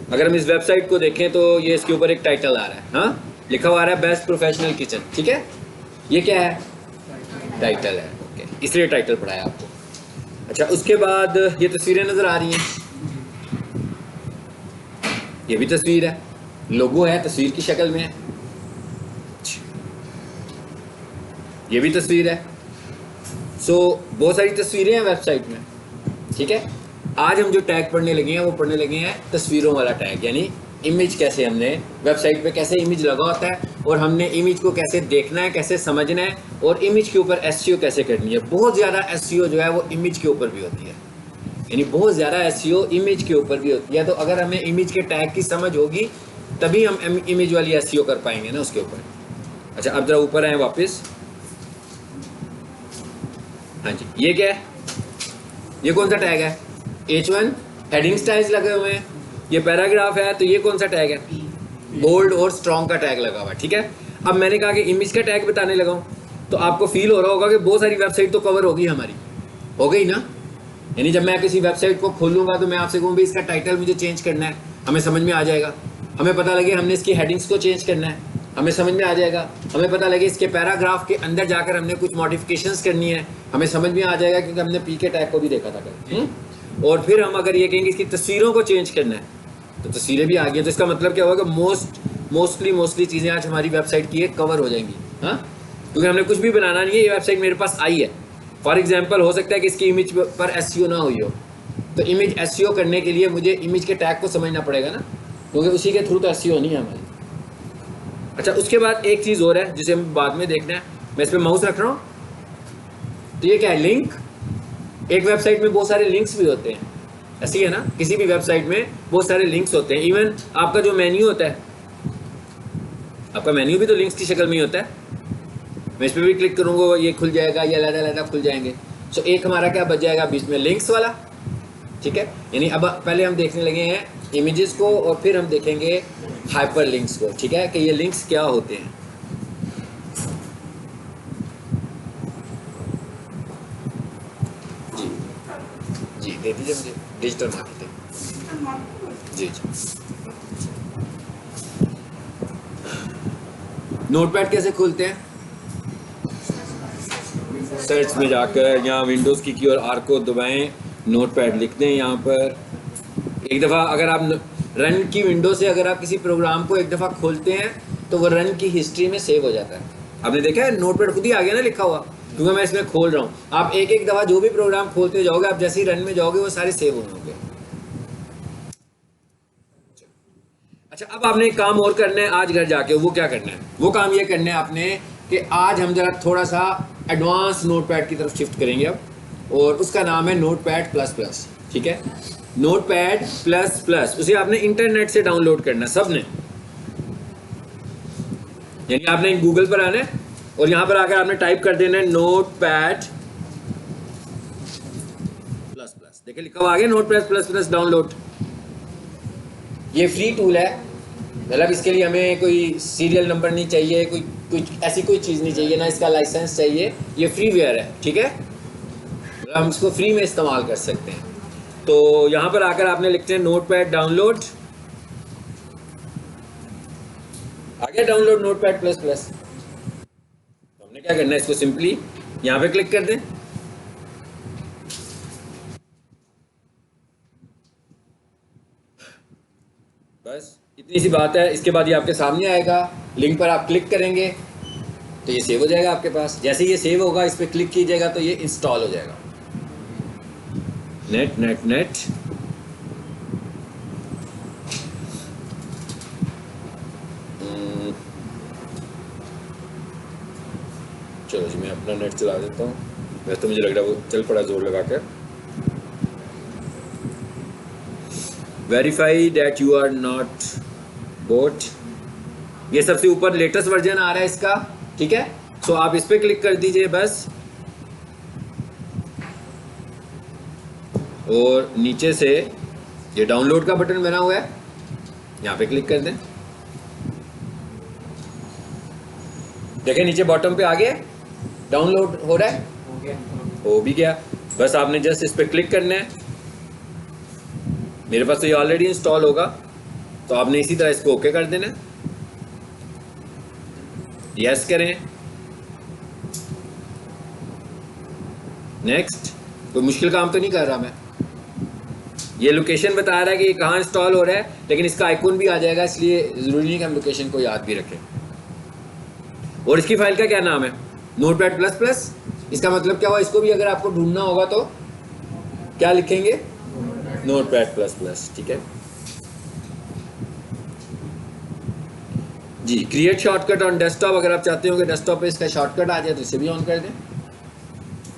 अगर हम इस वेबसाइट को देखें तो ये इसके ऊपर एक टाइटल आ रहा है, हाँ लिखा हुआ आ रहा है बेस्ट प्रोफेशनल किचन, ठीक है। ये क्या है? टाइटल है, ओके, इसलिए टाइटल पढ़ाया आपको। अच्छा, उसके बाद ये तस्वीरें नज़र आ रही हैं, ये भी तस्वीर है, लोगो है, तस्वीर की शक्ल में है। ये भी तस्वीर है। सो बहुत सारी तस्वीरें हैं वेबसाइट में, ठीक है। आज हम जो टैग पढ़ने लगे हैं वो पढ़ने लगे हैं तस्वीरों वाला टैग, यानी इमेज कैसे हमने वेबसाइट पे कैसे इमेज लगा होता है और हमने इमेज को कैसे देखना है, कैसे समझना है और इमेज के ऊपर एसईओ कैसे करनी है। बहुत ज़्यादा एसईओ जो है वो इमेज के ऊपर भी होती है, यानी बहुत ज़्यादा एसईओ इमेज के ऊपर भी होती है। तो अगर हमें इमेज के टैग की समझ होगी तभी हम इमेज वाली एसईओ कर पाएंगे ना उसके ऊपर। अच्छा, अब जरा ऊपर आए वापस। हाँ जी, ये क्या है? ये कौन सा टैग है? H1 हेडिंग स्टाइल्स लगे हुए हैं। ये पैराग्राफ है, तो ये कौन सा टैग है? बोल्ड और स्ट्रॉन्ग का टैग लगा हुआ है, ठीक है। अब मैंने कहा कि इमेज का टैग बताने लगा हूँ, तो आपको फील हो रहा होगा कि बहुत सारी वेबसाइट तो कवर होगी हमारी, हो गई ना। यानी जब मैं किसी वेबसाइट को खोलूंगा तो मैं आपसे कहूँ भाई इसका टाइटल मुझे चेंज करना है, हमें समझ में आ जाएगा। हमें पता लगे हमने इसकी हेडिंग्स को चेंज करना है, हमें समझ में आ जाएगा। हमें पता लगे इसके पैराग्राफ के अंदर जाकर हमने कुछ मॉडिफिकेशंस करनी है, हमें समझ में आ जाएगा, क्योंकि हमने पी के टैग को भी देखा था कल। और फिर हम अगर ये कहेंगे इसकी तस्वीरों को चेंज करना है तो तस्वीरें भी आ गई। तो इसका मतलब क्या होगा कि मोस्टली चीज़ें आज हमारी वेबसाइट की कवर हो जाएंगी, हाँ, क्योंकि हमने कुछ भी बनाना नहीं है, ये वेबसाइट मेरे पास आई है। फॉर एग्जाम्पल हो सकता है कि इसकी इमेज पर एसईओ ना हुई हो, तो इमेज एसईओ करने के लिए मुझे इमेज के टैग को समझना पड़ेगा ना, क्योंकि उसी के थ्रू तो एसईओ नहीं है हमारी। अच्छा, उसके बाद एक चीज़ और है जिसे हम बाद में देखना है। मैं इस पर माउस रख रहा हूँ, तो ये क्या है? लिंक। एक वेबसाइट में बहुत सारे लिंक्स भी होते हैं, ऐसी है ना, किसी भी वेबसाइट में बहुत सारे लिंक्स होते हैं। इवन आपका जो मेन्यू होता है, आपका मेन्यू भी तो लिंक्स की शक्ल में ही होता है। मैं इस पर भी क्लिक करूँगा, ये खुल जाएगा, ये अलग खुल जाएंगे। सो एक हमारा क्या बच जाएगा बीच में? लिंक्स वाला, ठीक है। यानी अब पहले हम देखने लगे हैं इमेजेस को और फिर हम देखेंगे हाइपर लिंक्स को, ठीक है, कि ये लिंक्स क्या होते हैं। जी दे दीजिए मुझे, डिजिटल मार्केटिंग। जी नोटपैड कैसे खोलते हैं? सर्च में जाकर यहाँ विंडोज़ की और आर को दबाएं, नोटपैड लिख दें यहाँ पर। एक दफ़ा अगर आप रन की विंडो से अगर आप किसी प्रोग्राम को एक दफ़ा खोलते हैं तो वो रन की हिस्ट्री में सेव हो जाता है। आपने देखा है नोटपैड खुद ही आ गया ना लिखा हुआ, क्योंकि मैं इसमें खोल रहा हूँ। आप एक दफ़ा जो भी प्रोग्राम खोलते जाओगे, आप जैसे ही रन में जाओगे वो सारे सेव होंगे। अच्छा, अब आपने एक काम और करना है आज घर जाके। वो क्या करना है? वो काम ये करना है आपने कि आज हम जरा थोड़ा सा एडवांस नोटपैड की तरफ शिफ्ट करेंगे अब, और उसका नाम है नोटपैड प्लस प्लस, ठीक है। नोटपैड प्लस प्लस उसे आपने इंटरनेट से डाउनलोड करना है सबने। यानी आपने गूगल पर आना है और यहां पर आकर आपने टाइप कर देना है नोटपैड प्लस प्लस। देखिए लिखा हुआ आ गया नोटपैड प्लस प्लस डाउनलोड। ये फ्री टूल है, मतलब इसके लिए हमें कोई सीरियल नंबर नहीं चाहिए, कोई ऐसी कोई चीज़ नहीं चाहिए, ना इसका लाइसेंस चाहिए। ये फ्रीवेयर है, ठीक है, हम इसको फ्री में इस्तेमाल कर सकते हैं। तो यहाँ पर आकर आपने लिखते हैं नोटपैड डाउनलोड। आ गया डाउनलोड नोटपैड प्लस प्लस। तो हमने क्या करना है, इसको सिंपली यहाँ पे क्लिक कर दें। बस इतनी सी बात है। इसके बाद ये आपके सामने आएगा, लिंक पर आप क्लिक करेंगे तो ये सेव हो जाएगा आपके पास। जैसे ये सेव होगा, इस पर क्लिक कीजिएगा तो ये इंस्टॉल हो जाएगा। नेट नेट नेट चलो जी, मैं अपना नेट चला देता हूँ। वैसे तो मुझे लग रहा है वो चल पड़ा जोर लगा कर। Verify that you are not bot. ये सबसे ऊपर लेटेस्ट वर्जन आ रहा है इसका, ठीक है। सो आप इस पर क्लिक कर दीजिए बस, और नीचे से ये डाउनलोड का बटन बना हुआ है, यहाँ पे क्लिक कर दें। देखें नीचे बॉटम पे आ गया, डाउनलोड हो रहा है, हो भी गया। बस आपने जस्ट इस पर क्लिक करना है। मेरे पास तो ये ऑलरेडी इंस्टॉल होगा, तो आपने इसी तरह इसको ओके कर देना, यस करें, नेक्स्ट। कोई मुश्किल काम तो नहीं कर रहा मैं, ये लोकेशन बता रहा है कि ये कहाँ इंस्टॉल हो रहा है, लेकिन इसका आइकन भी आ जाएगा, इसलिए ज़रूरी नहीं कि हम लोकेशन को याद भी रखें। और इसकी फाइल का क्या नाम है, नोटपैड प्लस प्लस। इसका मतलब क्या हुआ, इसको भी अगर आपको ढूंढना होगा तो क्या लिखेंगे, नोटपैड प्लस प्लस, ठीक है जी। क्रिएट शॉर्टकट ऑन डेस्कटॉप, अगर आप चाहते हो कि डेस्कटॉप पे इसका शॉर्टकट आ जाए तो इसे भी ऑन कर दें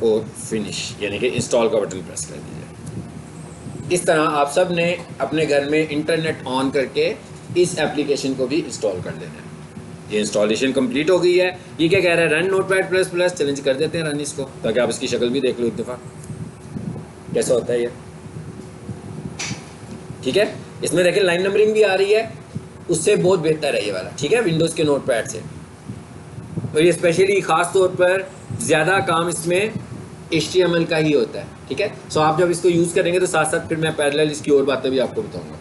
और फिनिश यानी कि इंस्टॉल का बटन प्रेस कर दीजिए। इस तरह आप सब ने अपने घर में इंटरनेट ऑन करके इस एप्लीकेशन को भी इंस्टॉल कर देना है। ये इंस्टॉलेशन कंप्लीट हो गई है। ये क्या कह रहा है, run notepad plus plus, challenge कर देते हैं रन इसको, ताकि आप इसकी शक्ल भी देख लो एक दफ़ा कैसा होता है ये, ठीक है। इसमें देखिए लाइन नंबरिंग भी आ रही है, उससे बहुत बेहतर है ये वाला, ठीक है, विंडोज़ के नोटपैड से। और ये स्पेशली ख़ास तौर पर ज़्यादा काम इसमें HTML का ही होता है, ठीक है। सो आप जब इसको यूज़ करेंगे तो साथ साथ फिर मैं पैरेलल इसकी और बातें भी आपको बताऊंगा।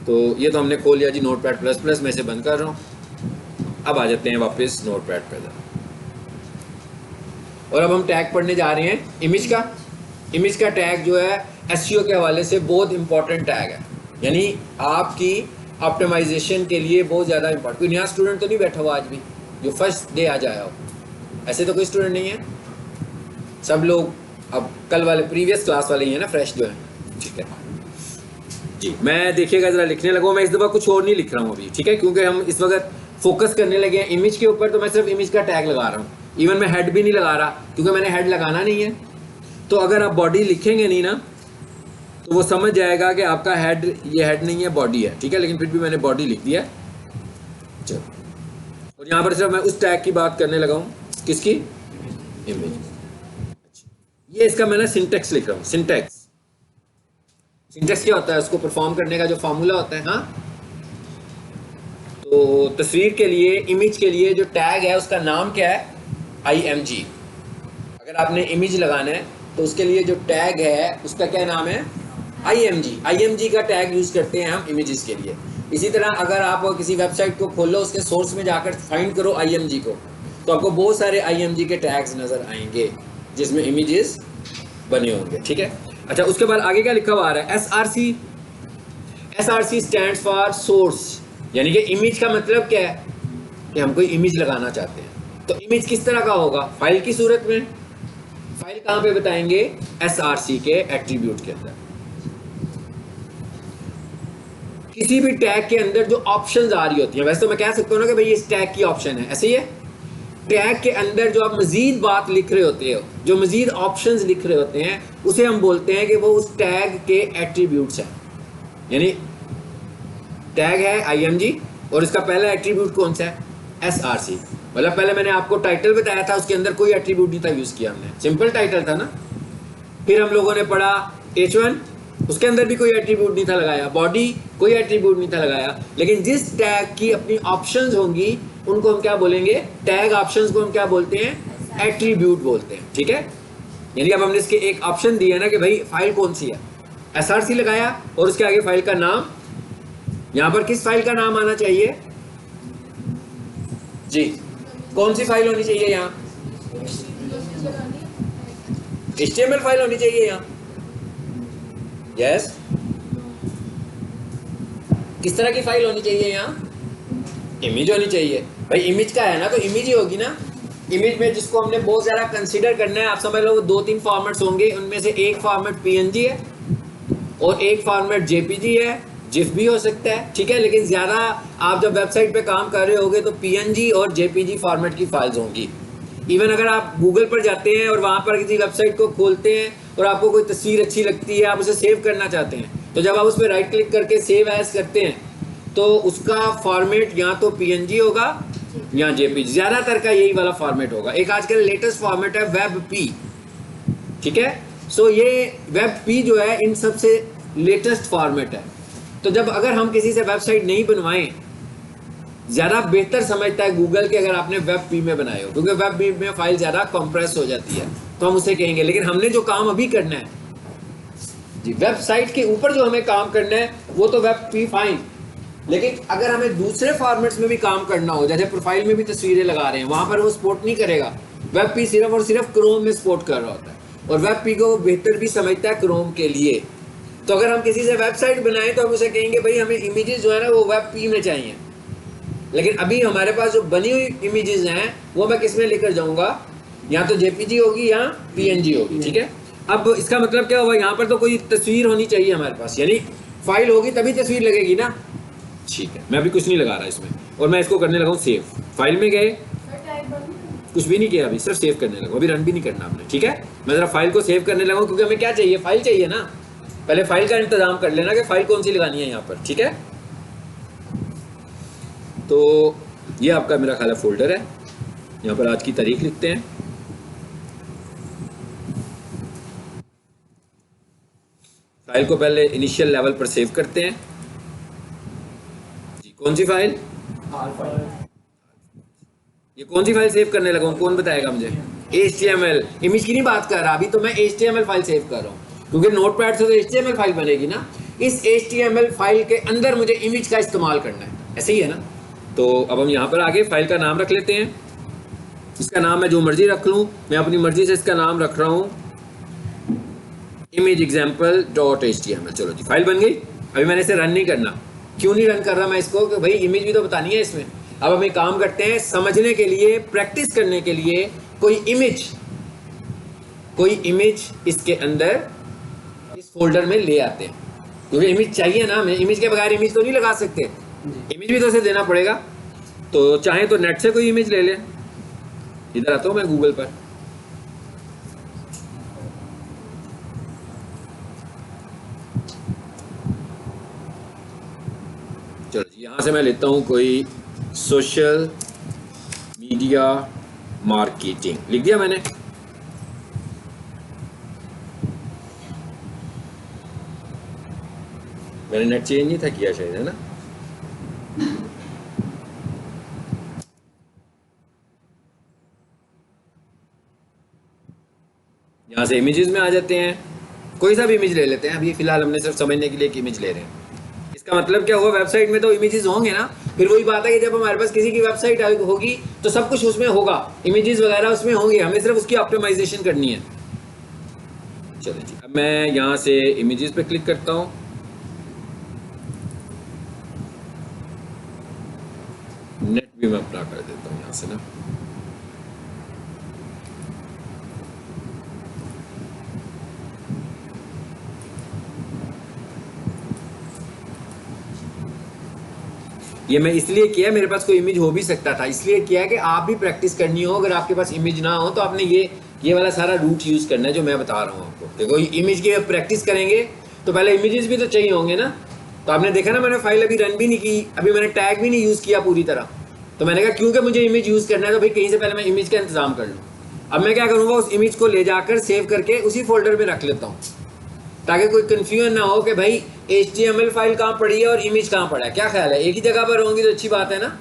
तो ये तो हमने खोल लिया जी नोटपैड प्लस प्लस, मैं इसे बंद कर रहा हूँ। अब आ जाते हैं वापस नोटपैड पर, और अब हम टैग पढ़ने जा रहे हैं इमेज का। इमेज का टैग जो है SEO के हवाले से बहुत इंपॉर्टेंट टैग है, यानी आपकी ऑप्टिमाइजेशन के लिए बहुत ज़्यादा इंपॉर्टेंट। कोई नया स्टूडेंट तो नहीं बैठा हुआ आज भी जो फर्स्ट डे आज आया हो, ऐसे तो कोई स्टूडेंट नहीं है, सब लोग अब कल वाले प्रीवियस क्लास वाले ही हैं ना, फ्रेश जो है, ठीक है जी। मैं देखिएगा ज़रा लिखने लगा, मैं इस दफ़ा कुछ और नहीं लिख रहा हूँ अभी, ठीक है, क्योंकि हम इस वक्त फोकस करने लगे हैं इमेज के ऊपर, तो मैं सिर्फ इमेज का टैग लगा रहा हूँ। इवन मैं हेड भी नहीं लगा रहा, क्योंकि मैंने हेड लगाना नहीं है। तो अगर आप बॉडी लिखेंगे नहीं ना तो वो समझ जाएगा कि आपका हेड, ये हेड नहीं है बॉडी है, ठीक है, लेकिन फिर भी मैंने बॉडी लिख दिया। चलो, और यहाँ पर सिर्फ मैं उस टैग की बात करने लगा हूँ, किसकी, इमेज। ये इसका मैंने सिंटेक्स लिख रहा हूँ, सिंटेक्स। सिंटेक्स क्या होता है, उसको परफॉर्म करने का जो फार्मूला होता है। हाँ, तो तस्वीर के लिए, इमेज के लिए जो टैग है उसका नाम क्या है, IMG। अगर आपने इमेज लगाना है तो उसके लिए जो टैग है उसका क्या नाम है, IMG। IMG का टैग यूज़ करते हैं हम इमेजेस के लिए। इसी तरह अगर आप किसी वेबसाइट को खोलो, उसके सोर्स में जाकर फाइंड करो IMG को, तो आपको बहुत सारे IMG के टैग्स नज़र आएंगे जिसमें इमेजेस बने होंगे, ठीक है। अच्छा, उसके बाद आगे क्या लिखा हुआ आ रहा है, SRC। SRC stands for source, यानी कि इमेज का मतलब क्या है कि हम कोई इमेज लगाना चाहते हैं। तो इमेज किस तरह का होगा, फाइल की सूरत में। फाइल कहाँ पे बताएंगे, SRC के एट्रीब्यूट के अंदर। किसी भी टैग के अंदर जो ऑप्शंस आ रही होती हैं, वैसे तो मैं कह सकता हूँ ना कि भाई इस टैग की ऑप्शन है, ऐसे ही है। टैग के अंदर जो आप मजीद बात लिख रहे होते हो, जो मजीद ऑप्शंस लिख रहे होते हैं, उसे हम बोलते हैं कि वो उस टैग के एट्रीब्यूट्स हैं। यानी टैग है IMG और इसका पहला एट्रीब्यूट कौन सा है, SRC। मतलब पहले मैंने आपको टाइटल बताया था, उसके अंदर कोई एट्रीब्यूट नहीं था यूज़ किया हमने, सिंपल टाइटल था ना। फिर हम लोगों ने पढ़ा H1, उसके अंदर भी कोई एट्रीब्यूट नहीं था लगाया। बॉडी, कोई एट्रीब्यूट नहीं था लगाया। लेकिन जिस टैग की अपनी ऑप्शंस होंगी उनको हम क्या बोलेंगे, टैग ऑप्शंस को हम क्या बोलते हैं, एट्रीब्यूट बोलते हैं, ठीक है। यानी अब हमने इसके एक ऑप्शन दिया ना कि भाई फाइल कौन सी है, SRC लगाया और उसके आगे फाइल का नाम। यहाँ पर किस फाइल का नाम आना चाहिए जी, कौन सी फाइल होनी चाहिए यहाँ, HTML फाइल होनी चाहिए यहाँ, यस। किस तरह की फाइल होनी चाहिए यहाँ, इमेज होनी चाहिए। भाई इमेज का है ना तो इमेज ही होगी ना। इमेज में जिसको हमने बहुत ज़्यादा कंसीडर करना है, आप समझ लो 2-3 फॉर्मेट्स होंगे, उनमें से एक फॉर्मेट PNG है और एक फॉर्मेट JPG है, जिफ भी हो सकता है, ठीक है। लेकिन ज़्यादा आप जब वेबसाइट पे काम कर रहे होगे तो PNG और JPG फॉर्मेट की फाइल्स होंगी। इवन अगर आप गूगल पर जाते हैं और वहाँ पर किसी वेबसाइट को खोलते हैं और आपको कोई तस्वीर अच्छी लगती है, आप उसे सेव करना चाहते हैं, तो जब आप उस पर राइट क्लिक करके सेव एज करते हैं तो उसका फॉर्मेट या तो PNG होगा या JPG, ज़्यादातर का यही वाला फॉर्मेट होगा। एक आजकल लेटेस्ट फॉर्मेट है WebP, ठीक है। सो ये WebP जो है इन सबसे लेटेस्ट फॉर्मेट है। तो जब अगर हम किसी से वेबसाइट नहीं बनवाएं, ज़्यादा बेहतर समझता है गूगल के अगर आपने WebP में बनाए हो, क्योंकि WebP में फाइल ज़्यादा कंप्रेस हो जाती है, तो हम उसे कहेंगे। लेकिन हमने जो काम अभी करना है जी, वेबसाइट के ऊपर जो हमें काम करना है वो तो WebP फाइल, लेकिन अगर हमें दूसरे फॉर्मेट्स में भी काम करना हो, जैसे प्रोफाइल में भी तस्वीरें लगा रहे हैं, वहां पर वो सपोर्ट नहीं करेगा। वेब पी सिर्फ और सिर्फ क्रोम में सपोर्ट कर रहा होता है, और वेब पी को बेहतर भी समझता है क्रोम के लिए। तो अगर हम किसी से वेबसाइट बनाएं तो हम उसे कहेंगे भाई हमें इमेजेस जो है ना वो वेब पी में चाहिए, लेकिन अभी हमारे पास जो बनी हुई इमेजेस हैं वो मैं किस में लेकर जाऊंगा, या तो जेपीजी होगी या पीएनजी होगी। ठीक है, अब इसका मतलब क्या हुआ, यहाँ पर तो कोई तस्वीर होनी चाहिए हमारे पास, यानी फाइल होगी तभी तस्वीर लगेगी ना। ठीक है, मैं अभी कुछ नहीं लगा रहा इसमें, और मैं इसको करने लगा हूँ सेव। फाइल में गए, कुछ भी नहीं किया अभी, सिर्फ सेव करने लगा, अभी रन भी नहीं करना हमने। ठीक है, मैं ज़रा फाइल को सेव करने लगा, क्योंकि हमें क्या चाहिए, फाइल चाहिए ना। पहले फाइल का इंतजाम कर लेना कि फाइल कौन सी लगानी है यहाँ पर। ठीक है, तो ये आपका मेरा ख्याल है फोल्डर है, यहाँ पर आज की तारीख लिखते हैं। फाइल को पहले इनिशियल लेवल पर सेव करते हैं जी। कौन सी फाइल, ये कौन सी फाइल सेव करने लगा हूँ, कौन बताएगा मुझे? HTML, इमेज की नहीं बात कर रहा अभी, तो मैं HTML फाइल सेव कर रहा हूँ, क्योंकि नोटपैड से तो HTML फाइल बनेगी ना। इस HTML फाइल के अंदर मुझे इमेज का इस्तेमाल करना है, ऐसे ही है ना। तो अब हम यहाँ पर आगे फाइल का नाम रख लेते हैं। इसका नाम मैं जो मर्जी रख लूँ, मैं अपनी मर्जी से इसका नाम रख रहा हूँ image_example.html। चलो जी, फाइल बन गई। अभी मैंने इसे रन नहीं करना। क्यों नहीं रन कर रहा मैं इसको, कि भाई इमेज भी तो बतानी है इसमें। अब हम एक काम करते हैं, समझने के लिए, प्रैक्टिस करने के लिए कोई इमेज इसके अंदर इस फोल्डर में ले आते हैं, क्योंकि इमेज चाहिए ना। हमें इमेज के बगैर इमेज तो नहीं लगा सकते, इमेज भी तो उसे देना पड़ेगा। तो चाहे तो नेट से कोई इमेज ले ले। इधर आता हूँ मैं गूगल पर, चलो जी, यहाँ से मैं लेता हूँ कोई सोशल मीडिया मार्केटिंग, लिख दिया मैंने। मैंने नेट चेंज नहीं था किया शायद, है ना। यहाँ से इमेजेस में आ जाते हैं, कोई सा भी इमेज ले लेते हैं। अभी फिलहाल हमने सिर्फ समझने के लिए एक इमेज ले रहे हैं। इसका मतलब क्या हुआ, वेबसाइट में तो इमेजेस होंगे ना। फिर वही बात है कि जब हमारे पास किसी की वेबसाइट होगी तो सब कुछ उसमें होगा, इमेजेस वगैरह उसमें होंगे, हमें सिर्फ उसकी ऑप्टिमाइजेशन करनी है। चलो जी, अब मैं यहाँ से इमेजेस पे क्लिक करता हूँ। नेट भी मैं अपना कर देता हूँ यहाँ से ना। ये मैं इसलिए किया, मेरे पास कोई इमेज हो भी सकता था, इसलिए किया कि आप भी प्रैक्टिस करनी हो। अगर आपके पास इमेज ना हो तो आपने ये वाला सारा रूट यूज़ करना है जो मैं बता रहा हूँ आपको। देखो, इमेज की प्रैक्टिस करेंगे तो पहले इमेजेस भी तो चाहिए होंगे ना। तो आपने देखा ना, मैंने फाइल अभी रन भी नहीं की, अभी मैंने टैग भी नहीं यूज़ किया पूरी तरह। तो मैंने कहा क्योंकि मुझे इमेज यूज़ करना है तो भाई कहीं से पहले मैं इमेज का इंतजाम कर लूँ। अब मैं क्या करूँगा, उस इमेज को ले जाकर सेव करके उसी फोल्डर में रख लेता हूँ, ताकि कोई कंफ्यूजन ना हो कि भाई HTML फाइल कहाँ पड़ी है और इमेज कहाँ पड़ा है। क्या ख्याल है, एक ही जगह पर होंगी तो अच्छी बात है ना।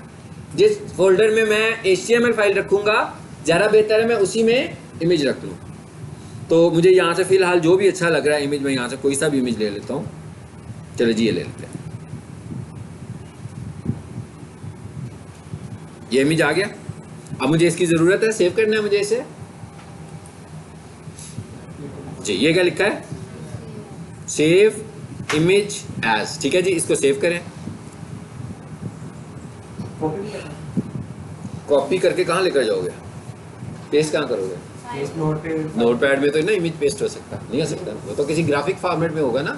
जिस फोल्डर में मैं HTML फाइल रखूँगा ज़्यादा बेहतर है मैं उसी में इमेज रख लूँ। तो मुझे यहाँ से फ़िलहाल जो भी अच्छा लग रहा है इमेज, मैं यहाँ से कोई सा भी इमेज ले लेता हूँ। चलो जी, ये ले लेते हैं। ये इमेज आ गया। अब मुझे इसकी ज़रूरत है, सेव करना है मुझे इसे जी। ये क्या लिखा है, सेव इमेज एज। ठीक है जी, इसको सेव करें। कॉपी करके कहाँ लेकर जाओगे, पेस्ट कहाँ करोगे? नोटपैड में तो ना इमेज पेस्ट हो सकता, नहीं हो सकता। वो तो किसी ग्राफिक फॉर्मेट में होगा ना,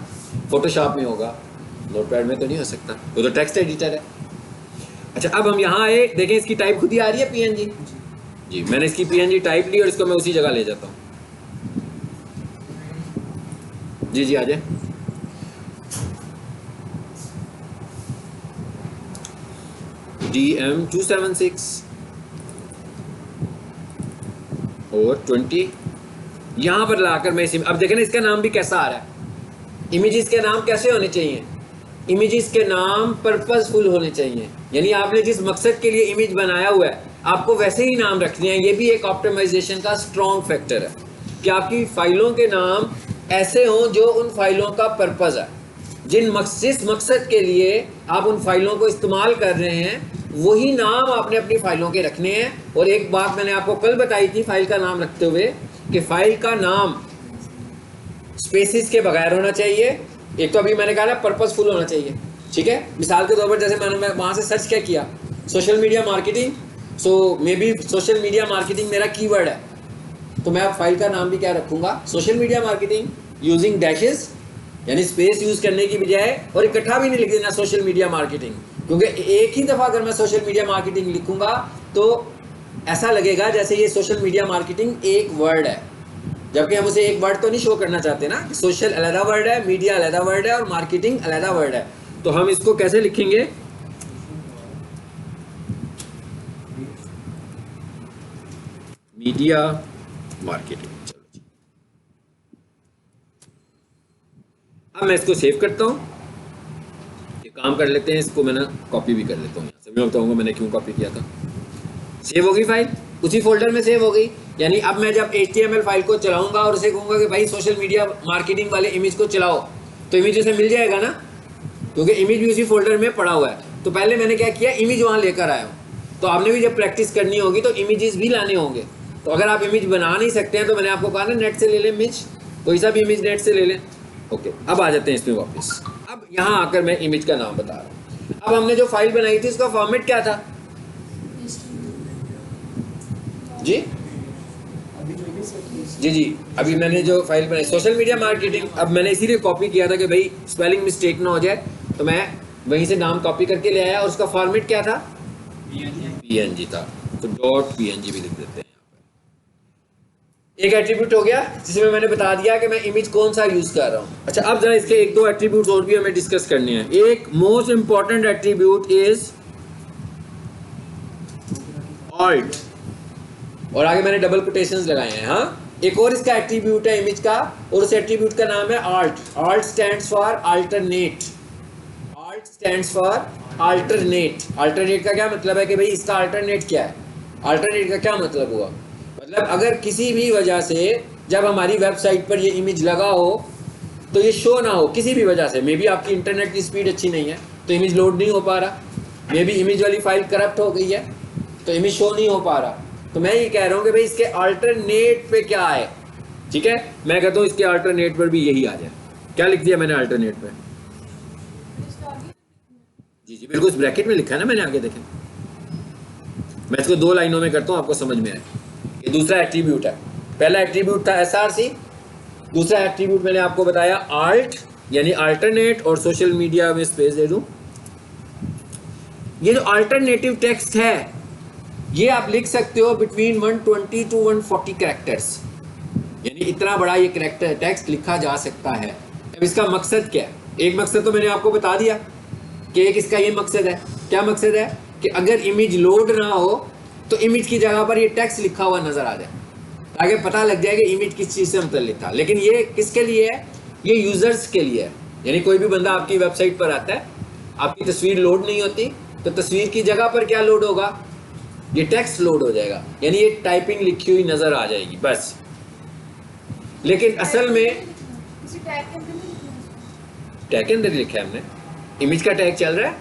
फोटोशॉप में होगा, नोटपैड में तो नहीं हो सकता, वो तो टेक्स्ट एडिटर है। अच्छा, अब हम यहाँ आए, देखें इसकी टाइप खुद ही आ रही है PNG जी। मैंने इसकी PNG टाइप ली और इसको मैं उसी जगह ले जाता हूँ जी। जी आ जाए। DM276 और 20 यहाँ पर लाकर मैं इसी, अब देखें ना इसका नाम भी कैसा आ रहा है। इमेजेस के नाम कैसे होने चाहिए, इमेजेस के नाम पर्पसफुल होने चाहिए, यानी आपने जिस मकसद के लिए इमेज बनाया हुआ है आपको वैसे ही नाम रखने हैं। ये भी एक ऑप्टिमाइजेशन का स्ट्रॉन्ग फैक्टर है कि आपकी फाइलों के नाम ऐसे हों जो उन फाइलों का पर्पस है। जिस मकसद के लिए आप उन फाइलों को इस्तेमाल कर रहे हैं वही नाम आपने अपनी फाइलों के रखने हैं। और एक बात मैंने आपको कल बताई थी फाइल का नाम रखते हुए कि फाइल का नाम स्पेसिस के बगैर होना चाहिए। एक तो अभी मैंने कहा ना पर्पसफुल होना चाहिए, ठीक है। मिसाल के तौर पर जैसे मैंने वहाँ से सर्च क्या किया, social media marketing, so may be social media marketing मेरा कीवर्ड है, तो मैं अब फाइल का नाम भी क्या रखूँगा, social media marketing using dashes, यानी स्पेस यूज़ करने की बजाय, और इकट्ठा भी नहीं लिख देना सोशल मीडिया मार्केटिंग, क्योंकि एक ही दफ़ा अगर मैं सोशल मीडिया मार्केटिंग लिखूँगा तो ऐसा लगेगा जैसे ये सोशल मीडिया मार्केटिंग एक वर्ड है, जबकि हम उसे एक वर्ड तो नहीं शो करना चाहते ना। सोशल अलग वर्ड है, मीडिया अलग वर्ड है और मार्केटिंग अलग वर्ड है। तो हम इसको कैसे लिखेंगे, मीडिया मार्केटिंग। चलो अब मैं इसको सेव करता हूँ, ये काम कर लेते हैं, इसको मैं ना कॉपी भी कर लेता हूँ, यहाँ से मैं बताऊँगा मैंने क्यों कॉपी किया था। सेव होगी फाइल, उसी फोल्डर में सेव हो गई। यानी अब मैं जब HTML फाइल को चलाऊंगा और उसे कहूँगा कि भाई सोशल मीडिया मार्केटिंग वाले इमेज को चलाओ, तो इमेज उसे मिल जाएगा ना, क्योंकि इमेज भी उसी फोल्डर में पड़ा हुआ है। तो पहले मैंने क्या किया, इमेज वहाँ लेकर आया हूँ। तो आपने भी जब प्रैक्टिस करनी होगी तो इमेजेस भी लाने होंगे। तो अगर आप इमेज बना नहीं सकते हैं तो मैंने आपको कहा ना नेट से ले लें इमेज, कोई सा भी इमेज नेट से ले लें। ओके, अब आ जाते हैं इसमें वापस। अब यहाँ आकर मैं इमेज का नाम बता रहा हूँ। अब हमने जो फाइल बनाई थी उसका फॉर्मेट क्या था जी जी, अभी मैंने जो फाइल बनाई सोशल मीडिया मार्केटिंग, अब मैंने इसीलिए कॉपी किया था कि भाई स्पेलिंग मिस्टेक ना हो जाए, तो मैं वहीं से नाम कॉपी करके ले आया। और उसका फॉर्मेट क्या था, PNG था, तो .png भी लिख देते हैं। एक एट्रीब्यूट हो गया जिसमें मैंने बता दिया कि मैं इमेज कौन सा यूज कर रहा हूँ। अच्छा, अब जरा इसके एक दो एट्रीब्यूट्स और भी हमें डिस्कस करने हैं। एक most important attribute is alt, और आगे मैंने डबल कोटेशंस लगाए हैं। हाँ, एक और इसका एट्रीब्यूट है इमेज का, और उस एट्रीब्यूट का नाम है alt. Alt stands for alternate, alt stands for alternate. Alternate का क्या मतलब है कि भाई इसका अल्टरनेट क्या है। अल्टरनेट का क्या मतलब हुआ, मतलब अगर किसी भी वजह से जब हमारी वेबसाइट पर ये इमेज लगा हो तो ये शो ना हो किसी भी वजह से, मे बी आपकी इंटरनेट की स्पीड अच्छी नहीं है तो इमेज लोड नहीं हो पा रहा, मे बी इमेज वाली फाइल करप्ट हो गई है तो इमेज शो नहीं हो पा रहा, तो मैं ये कह रहा हूँ कि भाई इसके अल्टरनेट पे क्या है। ठीक है, मैं कहता हूँ इसके अल्टरनेट पर भी यही आ जाए। क्या लिख दिया मैंने अल्टरनेट पे, जी जी बिल्कुल, ब्रैकेट में लिखा है ना मैंने, आगे देखें। मैं इसको दो लाइनों में करता हूँ, आपको समझ में आए। ये दूसरा एट्रीब्यूट है। पहला एट्रीब्यूट था SRC, दूसरा एट्रीब्यूट मैंने आपको बताया आल्ट यानी अल्टरनेट, और सोशल मीडिया में स्पेस दे दूं। ये जो अल्टरनेटिव टेक्स्ट है ये आप लिख सकते हो बिटवीन 120 to 140 कैरेक्टर्स, यानी इतना बड़ा ये कैरेक्टर टेक्स्ट लिखा जा सकता है। अब इसका मकसद क्या है, एक मकसद तो मैंने आपको बता दिया कि एक इसका ये मकसद है। क्या मकसद है कि अगर इमेज लोड ना हो तो इमेज की जगह पर ये टेक्स्ट लिखा हुआ नजर आ जाए, ताकि पता लग जाए कि इमेज किस चीज़ से मुतल्लिक था। लेकिन ये किसके लिए है, ये यूजर्स के लिए है। यानी कोई भी बंदा आपकी वेबसाइट पर आता है, आपकी तस्वीर लोड नहीं होती, तो तस्वीर की जगह पर क्या लोड होगा, ये टेक्स्ट लोड हो जाएगा, यानी ये टाइपिंग लिखी हुई नजर आ जाएगी बस। लेकिन असल में टैग के अंदर लिखा है हमने, इमेज का टैग चल रहा है,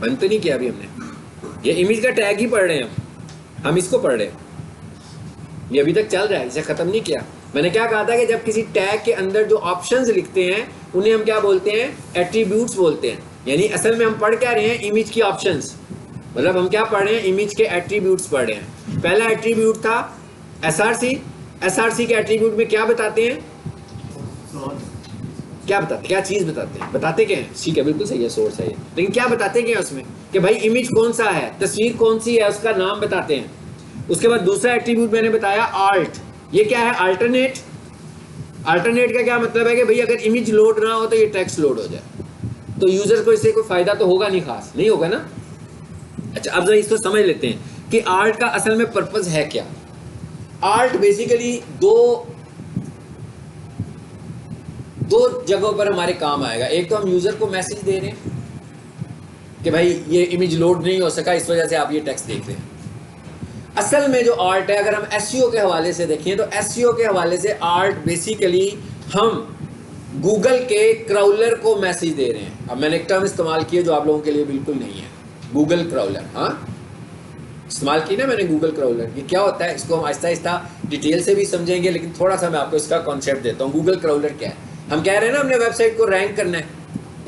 बंद तो नहीं किया अभी हमने, ये इमेज का टैग ही पढ़ रहे हैं हम इसको पढ़ रहे हैं, ये अभी तक चल रहा है, इसे खत्म नहीं किया। मैंने क्या कहा था कि जब किसी टैग के अंदर जो ऑप्शंस लिखते हैं उन्हें हम क्या बोलते हैं, एट्रीब्यूट्स बोलते हैं। यानी असल में हम पढ़ क्या रहे हैं, इमेज की ऑप्शंस, मतलब हम क्या पढ़ रहे हैं, इमेज के एट्रीब्यूट्स पढ़ रहे हैं। पहला एट्रीब्यूट था SRC। SRC के एट्रीब्यूट में क्या बताते हैं, क्या बताते, क्या चीज बताते हैं, बताते क्या है, ठीक है बिल्कुल सही है, सोर्स है ये, लेकिन क्या बताते क्या है उसमें कि भाई इमेज कौन सा है, तस्वीर कौन सी है, उसका नाम बताते हैं। उसके बाद दूसरा एट्रीब्यूट मैंने बताया आल्ट, ये क्या है, अल्टरनेट। अल्टरनेट का क्या मतलब है कि भाई अगर इमेज लोड ना हो तो ये टेक्स्ट लोड हो जाए, तो यूजर को इससे कोई फायदा तो होगा नहीं, खास नहीं होगा ना। अच्छा, अब जरा इसको समझ लेते हैं कि आल्ट का असल में पर्पस है क्या। आल्ट बेसिकली दो जगहों पर हमारे काम आएगा। एक तो हम यूजर को मैसेज दे रहे हैं कि भाई ये इमेज लोड नहीं हो सका, इस वजह से आप ये टेक्स्ट देख रहे हैं। असल में जो आर्ट है, अगर हम SEO के हवाले से देखें तो SEO के हवाले से आर्ट बेसिकली हम गूगल के क्राउलर को मैसेज दे रहे हैं। अब मैंने एक टर्म इस्तेमाल किया जो आप लोगों के लिए बिल्कुल नहीं है, गूगल क्राउलर। हाँ, इस्तेमाल की ना मैंने गूगल क्राउलर। ये क्या होता है इसको हम आहिस्ता आहिस्ता डिटेल से भी समझेंगे, लेकिन थोड़ा सा मैं आपको इसका कॉन्सेप्ट देता हूँ। गूगल क्राउलर क्या है? हम कह रहे हैं ना हमने वेबसाइट को रैंक करना है,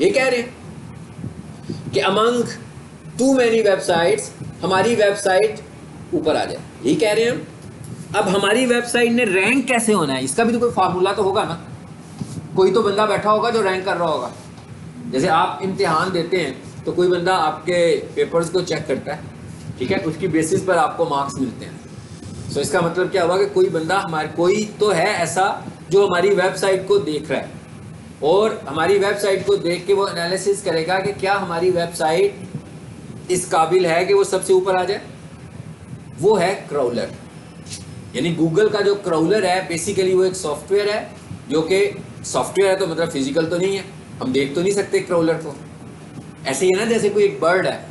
ये कह रहे हैं कि अमंग टू मैनी वेबसाइट्स हमारी वेबसाइट ऊपर आ जाए, यही कह रहे हैं हम। अब हमारी वेबसाइट ने रैंक कैसे होना है, इसका भी तो कोई फार्मूला तो होगा ना। कोई तो बंदा बैठा होगा जो रैंक कर रहा होगा। जैसे आप इम्तिहान देते हैं तो कोई बंदा आपके पेपर्स को चेक करता है, ठीक है, उसकी बेसिस पर आपको मार्क्स मिलते हैं। सो इसका मतलब क्या हुआ कि कोई बंदा हमारे, कोई तो है ऐसा जो हमारी वेबसाइट को देख रहा है और हमारी वेबसाइट को देख के वो एनालिसिस करेगा कि क्या हमारी वेबसाइट इस काबिल है कि वो सबसे ऊपर आ जाए। वो है क्राउलर। यानी गूगल का जो क्राउलर है बेसिकली वो एक सॉफ्टवेयर है, जो कि सॉफ्टवेयर है तो मतलब फिजिकल तो नहीं है, हम देख तो नहीं सकते क्राउलर को। ऐसे ही है ना, जैसे कोई एक बर्ड है,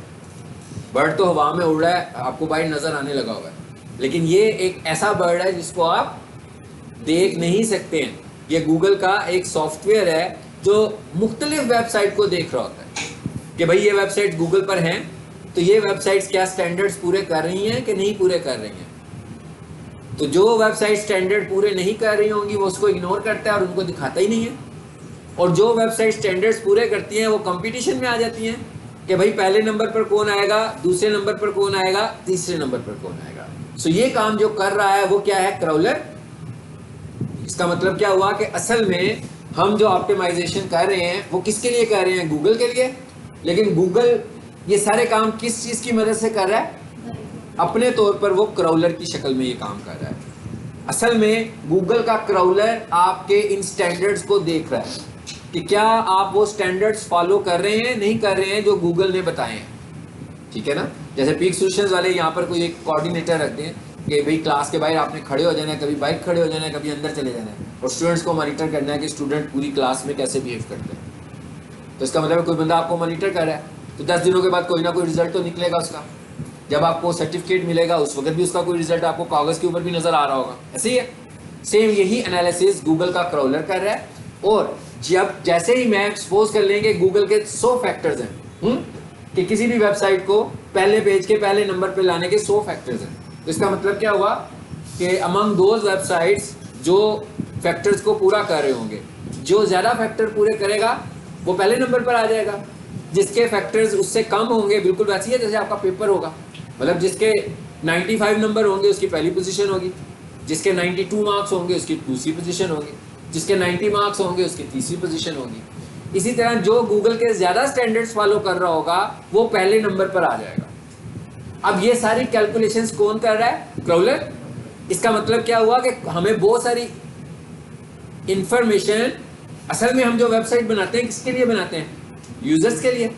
बर्ड तो हवा में उड़ रहा है, आपको बाहर नजर आने लगा हुआ है, लेकिन ये एक ऐसा बर्ड है जिसको आप देख नहीं सकते हैं। ये गूगल का एक सॉफ्टवेयर है जो मुख्तलिफ वेबसाइट को देख रहा होता है कि भाई ये वेबसाइट गूगल पर हैं तो ये वेबसाइट्स क्या स्टैंडर्ड्स पूरे कर रही हैं कि नहीं पूरे कर रही हैं। तो जो वेबसाइट स्टैंडर्ड पूरे नहीं कर रही होंगी वो उसको इग्नोर करता है और उनको दिखाता ही नहीं है, और जो वेबसाइट स्टैंडर्ड्स पूरे करती हैं वो कंपटीशन में आ जाती हैं कि भाई पहले नंबर पर कौन आएगा, दूसरे नंबर पर कौन आएगा, तीसरे नंबर पर कौन आएगा। सो ये काम जो कर रहा है वो क्या है? क्राउलर। इसका मतलब क्या हुआ कि असल में हम जो ऑप्टिमाइजेशन कर रहे हैं वो किसके लिए कर रहे हैं? गूगल के लिए। लेकिन गूगल ये सारे काम किस चीज़ की मदद से कर रहा है? अपने तौर पर वो क्राउलर की शक्ल में ये काम कर रहा है। असल में गूगल का क्राउलर आपके इन स्टैंडर्ड्स को देख रहा है कि क्या आप वो स्टैंडर्ड्स फॉलो कर रहे हैं, नहीं कर रहे हैं जो गूगल ने बताए हैं, ठीक है ना। जैसे पीक सॉल्यूशंस वाले यहाँ पर कोई एक कोऑर्डिनेटर रखते हैं कि भाई क्लास के बाहर आपने खड़े हो जाना है, कभी बाइक खड़े हो जाना है, कभी अंदर चले जाना है, और स्टूडेंट्स को मॉनिटर करना है कि स्टूडेंट पूरी क्लास में कैसे बिहेव करते हैं। तो इसका मतलब कोई बंदा आपको मॉनिटर कर रहा है तो 10 दिनों के बाद कोई ना कोई रिजल्ट तो निकलेगा उसका। जब आपको सर्टिफिकेट मिलेगा उस वक्त भी उसका कोई रिजल्ट आपको कागज़ के ऊपर भी नज़र आ रहा होगा। ऐसे ही है, सेम यही एनालिसिस गूगल का क्राउलर कर रहा है। और जब जैसे ही मैं सपोज कर लेंगे गूगल के 100 फैक्टर्स हैं कि किसी भी वेबसाइट को पहले पेज के पहले नंबर पे लाने के 100 फैक्टर्स हैं, तो इसका मतलब क्या हुआ कि अमंग दोज वेबसाइट्स जो फैक्टर्स को पूरा कर रहे होंगे, जो ज़्यादा फैक्टर पूरे करेगा वो पहले नंबर पर आ जाएगा। जिसके फैक्टर्स उससे कम होंगे, बिल्कुल वैसे ही है जैसे आपका पेपर होगा, मतलब जिसके 95 नंबर होंगे उसकी पहली पोजीशन होगी, जिसके 92 मार्क्स होंगे उसकी दूसरी पोजीशन होगी, जिसके 90 मार्क्स होंगे उसकी तीसरी पोजीशन होगी। इसी तरह जो गूगल के ज़्यादा स्टैंडर्ड्स फॉलो कर रहा होगा वो पहले नंबर पर आ जाएगा। अब ये सारी कैलकुलेशंस कौन कर रहा है? क्राउलर। इसका मतलब क्या हुआ कि हमें बहुत सारी इंफॉर्मेशन, असल में हम जो वेबसाइट बनाते हैं किसके लिए बनाते हैं? यूजर्स के लिए,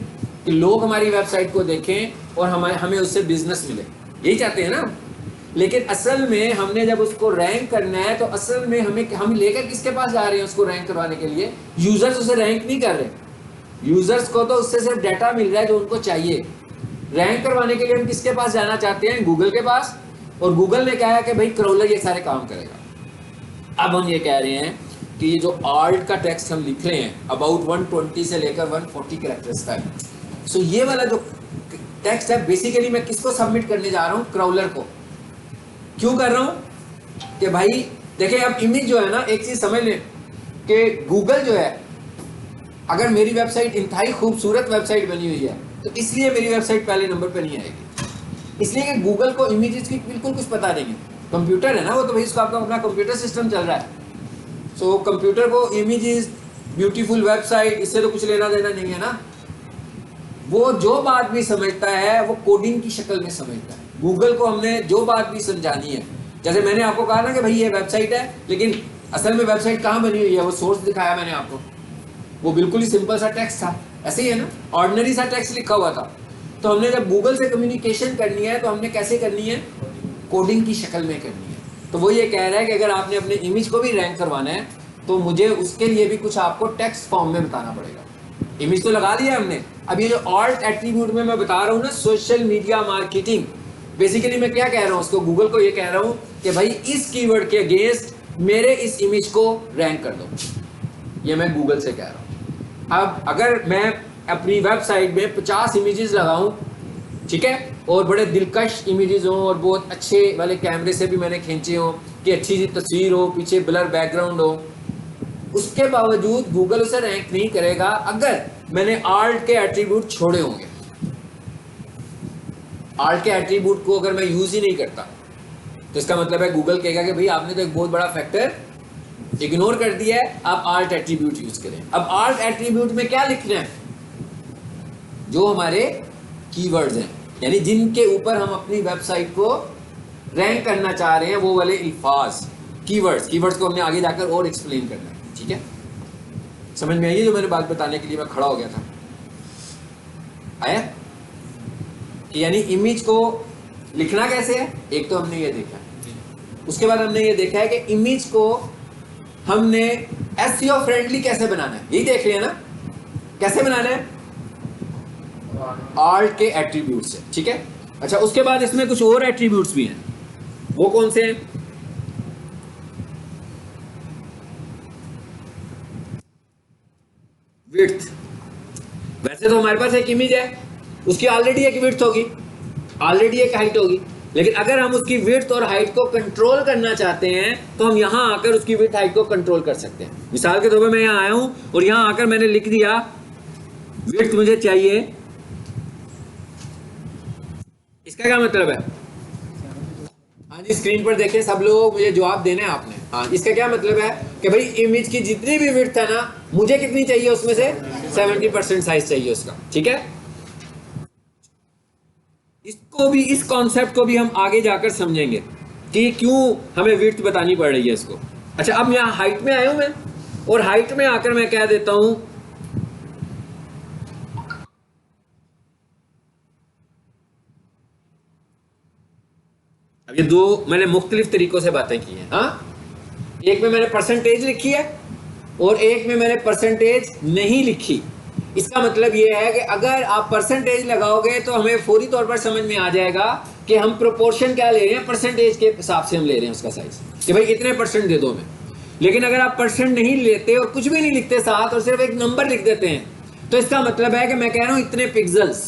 कि लोग हमारी वेबसाइट को देखें और हमें उससे बिजनेस मिले, यही चाहते हैं ना। लेकिन असल में हमने जब उसको रैंक करना है तो असल में हम लेकर किसके पास जा रहे हैं उसको रैंक करवाने के लिए? यूजर्स उसे रैंक नहीं कर रहे। यूजर्स को तो उससे सिर्फ डाटा मिल रहा है जो उनको चाहिए। रैंक करवाने के लिए हम किसके पास जाना चाहते हैं? गूगल के पास। और गूगल ने कहा है कि भाई क्राउलर ये सारे काम करेगा। अब हम ये कह रहे हैं कि ये जो आर्ट का टेक्स्ट हम लिख रहे हैं अबाउट 120 से लेकर 140 कैरेक्टर्स तक, सो ये वाला जो टेक्स्ट है बेसिकली मैं किसको सबमिट करने जा रहा हूँ? क्राउलर को। क्यों कर रहा हूँ कि भाई देखिए, अब इमेज जो है ना, एक चीज समझ लें कि गूगल जो है, अगर मेरी वेबसाइट इंतहाई खूबसूरत वेबसाइट बनी हुई है तो इसलिए मेरी वेबसाइट पहले नंबर पे नहीं आएगी, इसलिए कि गूगल को इमेजेस की बिल्कुल कुछ पता नहीं है। कंप्यूटर है ना वो, तो भाई उसका आपका अपना कंप्यूटर सिस्टम चल रहा है। सो कंप्यूटर को इमेजेस, ब्यूटीफुल वेबसाइट, इससे तो कुछ लेना देना नहीं है ना। वो जो बात भी समझता है वो कोडिंग की शक्ल में समझता है। गूगल को हमने जो बात भी समझानी है, जैसे मैंने आपको कहा ना कि भाई ये वेबसाइट है, लेकिन असल में वेबसाइट कहाँ बनी हुई है वो सोर्स दिखाया मैंने आपको, वो बिल्कुल ही सिंपल सा टेक्स्ट था। ऐसे ही है ना, ऑर्डिनरी सा टेक्स्ट लिखा हुआ था। तो हमने जब गूगल से कम्युनिकेशन करनी है तो हमने कैसे करनी है? कोडिंग की शक्ल में करनी है। तो वो ये कह रहा है कि अगर आपने अपने इमेज को भी रैंक करवाना है तो मुझे उसके लिए भी कुछ आपको टेक्स्ट फॉर्म में बताना पड़ेगा। इमेज तो लगा लिया हमने, अब ये जो ऑल्ट एट्रीब्यूट में मैं बता रहा हूँ ना, सोशल मीडिया मार्केटिंग, बेसिकली मैं क्या कह रहा हूँ उसको, गूगल को ये कह रहा हूँ कि भाई इस कीवर्ड के अगेंस्ट मेरे इस इमेज को रैंक कर दो। ये मैं गूगल से कह रहा हूँ। अब अगर मैं अपनी वेबसाइट में 50 इमेजेस लगाऊं, ठीक है, और बड़े दिलकश इमेजेस हों और बहुत अच्छे वाले कैमरे से भी मैंने खींचे हों कि अच्छी सी तस्वीर हो, पीछे ब्लर बैकग्राउंड हो, उसके बावजूद गूगल उसे रैंक नहीं करेगा अगर मैंने आर्ट के एट्रीब्यूट छोड़े होंगे। आर्ट के एट्रीब्यूट को अगर मैं यूज ही नहीं करता तो इसका मतलब है गूगल कहेगा कि भाई आपने तो एक बहुत बड़ा फैक्टर इग्नोर कर दिया है, आप आर्ट एट्रीब्यूट यूज करें। अब आर्ट एट्रीब्यूट में क्या लिखना है? जो हमारे कीवर्ड्स हैं, यानी जिनके ऊपर हम अपनी वेबसाइट को रैंक करना चाह रहे हैं, वो वाले अल्फाज, कीवर्ड्स को हमने आगे जाकर और एक्सप्लेन करना है। ठीक है, समझ में आई जो मैंने बात बताने के लिए मैं खड़ा हो गया था? आया? यानी इमेज को लिखना कैसे है, एक तो हमने ये देखा, उसके बाद हमने ये देखा है कि इमेज को हमने एसईओ फ्रेंडली कैसे बनाना है, यही देख लिया ना, कैसे बनाना है? आर्ट के एट्रीब्यूट से। ठीक है, अच्छा, उसके बाद इसमें कुछ और एट्रीब्यूट्स भी हैं, वो कौन से हैं? विड्थ। वैसे तो हमारे पास एक इमेज है, उसकी ऑलरेडी एक विड्थ होगी, ऑलरेडी एक हाइट होगी, लेकिन अगर हम उसकी विड्थ और हाइट को कंट्रोल करना चाहते हैं तो हम यहां आकर उसकी विड्थ हाइट को कंट्रोल कर सकते हैं। मिसाल के तौर पर मैं यहां आया हूं और यहां आकर मैंने लिख दिया विड्थ मुझे चाहिए, इसका क्या मतलब है? हाँ जी, स्क्रीन पर देखें सब लोग, मुझे जवाब देना है आपने। हाँ, इसका क्या मतलब है कि भाई इमेज की जितनी भी विड्थ है ना, मुझे कितनी चाहिए उसमें से 70% साइज चाहिए उसका। ठीक है, इसको भी, इस कॉन्सेप्ट को भी हम आगे जाकर समझेंगे कि क्यों हमें विड्थ बतानी पड़ रही है इसको। अच्छा, अब यहाँ हाइट में आया हूं मैं, और हाइट में आकर मैं कह देता हूं अब ये दो मैंने मुख्तलिफ तरीकों से बातें की हैं। हाँ, एक में मैंने परसेंटेज लिखी है और एक में मैंने परसेंटेज नहीं लिखी। इसका मतलब ये है कि अगर आप परसेंटेज लगाओगे तो हमें फौरी तौर पर समझ में आ जाएगा कि हम प्रोपोर्शन क्या ले रहे हैं, परसेंटेज के हिसाब से हम ले रहे हैं उसका साइज, कि भाई इतने परसेंट दे दो हमें। लेकिन अगर आप परसेंट नहीं लेते और कुछ भी नहीं लिखते साथ और सिर्फ एक नंबर लिख देते हैं, तो इसका मतलब है कि मैं कह रहा हूं इतने पिक्सल्स।